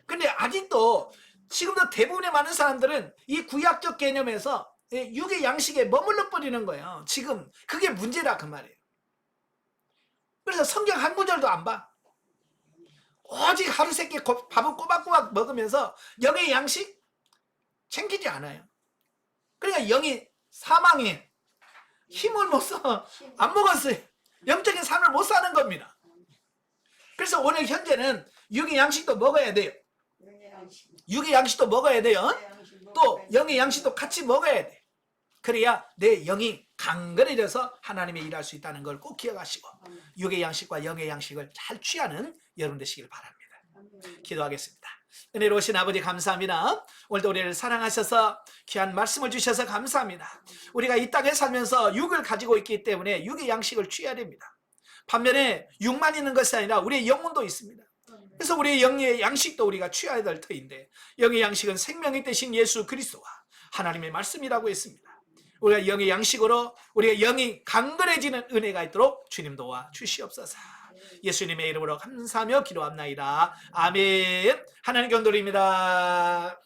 근데 아직도 지금도 대부분의 많은 사람들은 이 구약적 개념에서 육의 양식에 머물러 버리는 거예요. 지금 그게 문제라 그 말이에요. 그래서 성경 한 구절도 안 봐. 오직 하루 세끼 밥을 꼬박꼬박 먹으면서 영의 양식 챙기지 않아요. 그러니까 영이 사망해. 힘을 못 써. 안 먹었어요. 영적인 삶을 못 사는 겁니다. 그래서 오늘 현재는 육의 양식도 먹어야 돼요. 육의 양식도 먹어야 돼요. 또 영의 양식도 같이 먹어야 돼. 그래야 내 영이 강건해져서 하나님의 일할 수 있다는 걸 꼭 기억하시고 육의 양식과 영의 양식을 잘 취하는 여러분 되시길 바랍니다. 기도하겠습니다. 은혜로우신 아버지 감사합니다. 오늘도 우리를 사랑하셔서 귀한 말씀을 주셔서 감사합니다. 우리가 이 땅에 살면서 육을 가지고 있기 때문에 육의 양식을 취해야 됩니다. 반면에 육만 있는 것이 아니라 우리의 영혼도 있습니다. 그래서 우리의 영의 양식도 우리가 취해야 될 터인데, 영의 양식은 생명이 되신 예수 그리스도와 하나님의 말씀이라고 했습니다. 우리가 영의 양식으로 우리의 영이 강건해지는 은혜가 있도록 주님 도와 주시옵소서. 예수님의 이름으로 감사하며 기도합나이다. 아멘. 하나님 경도입니다.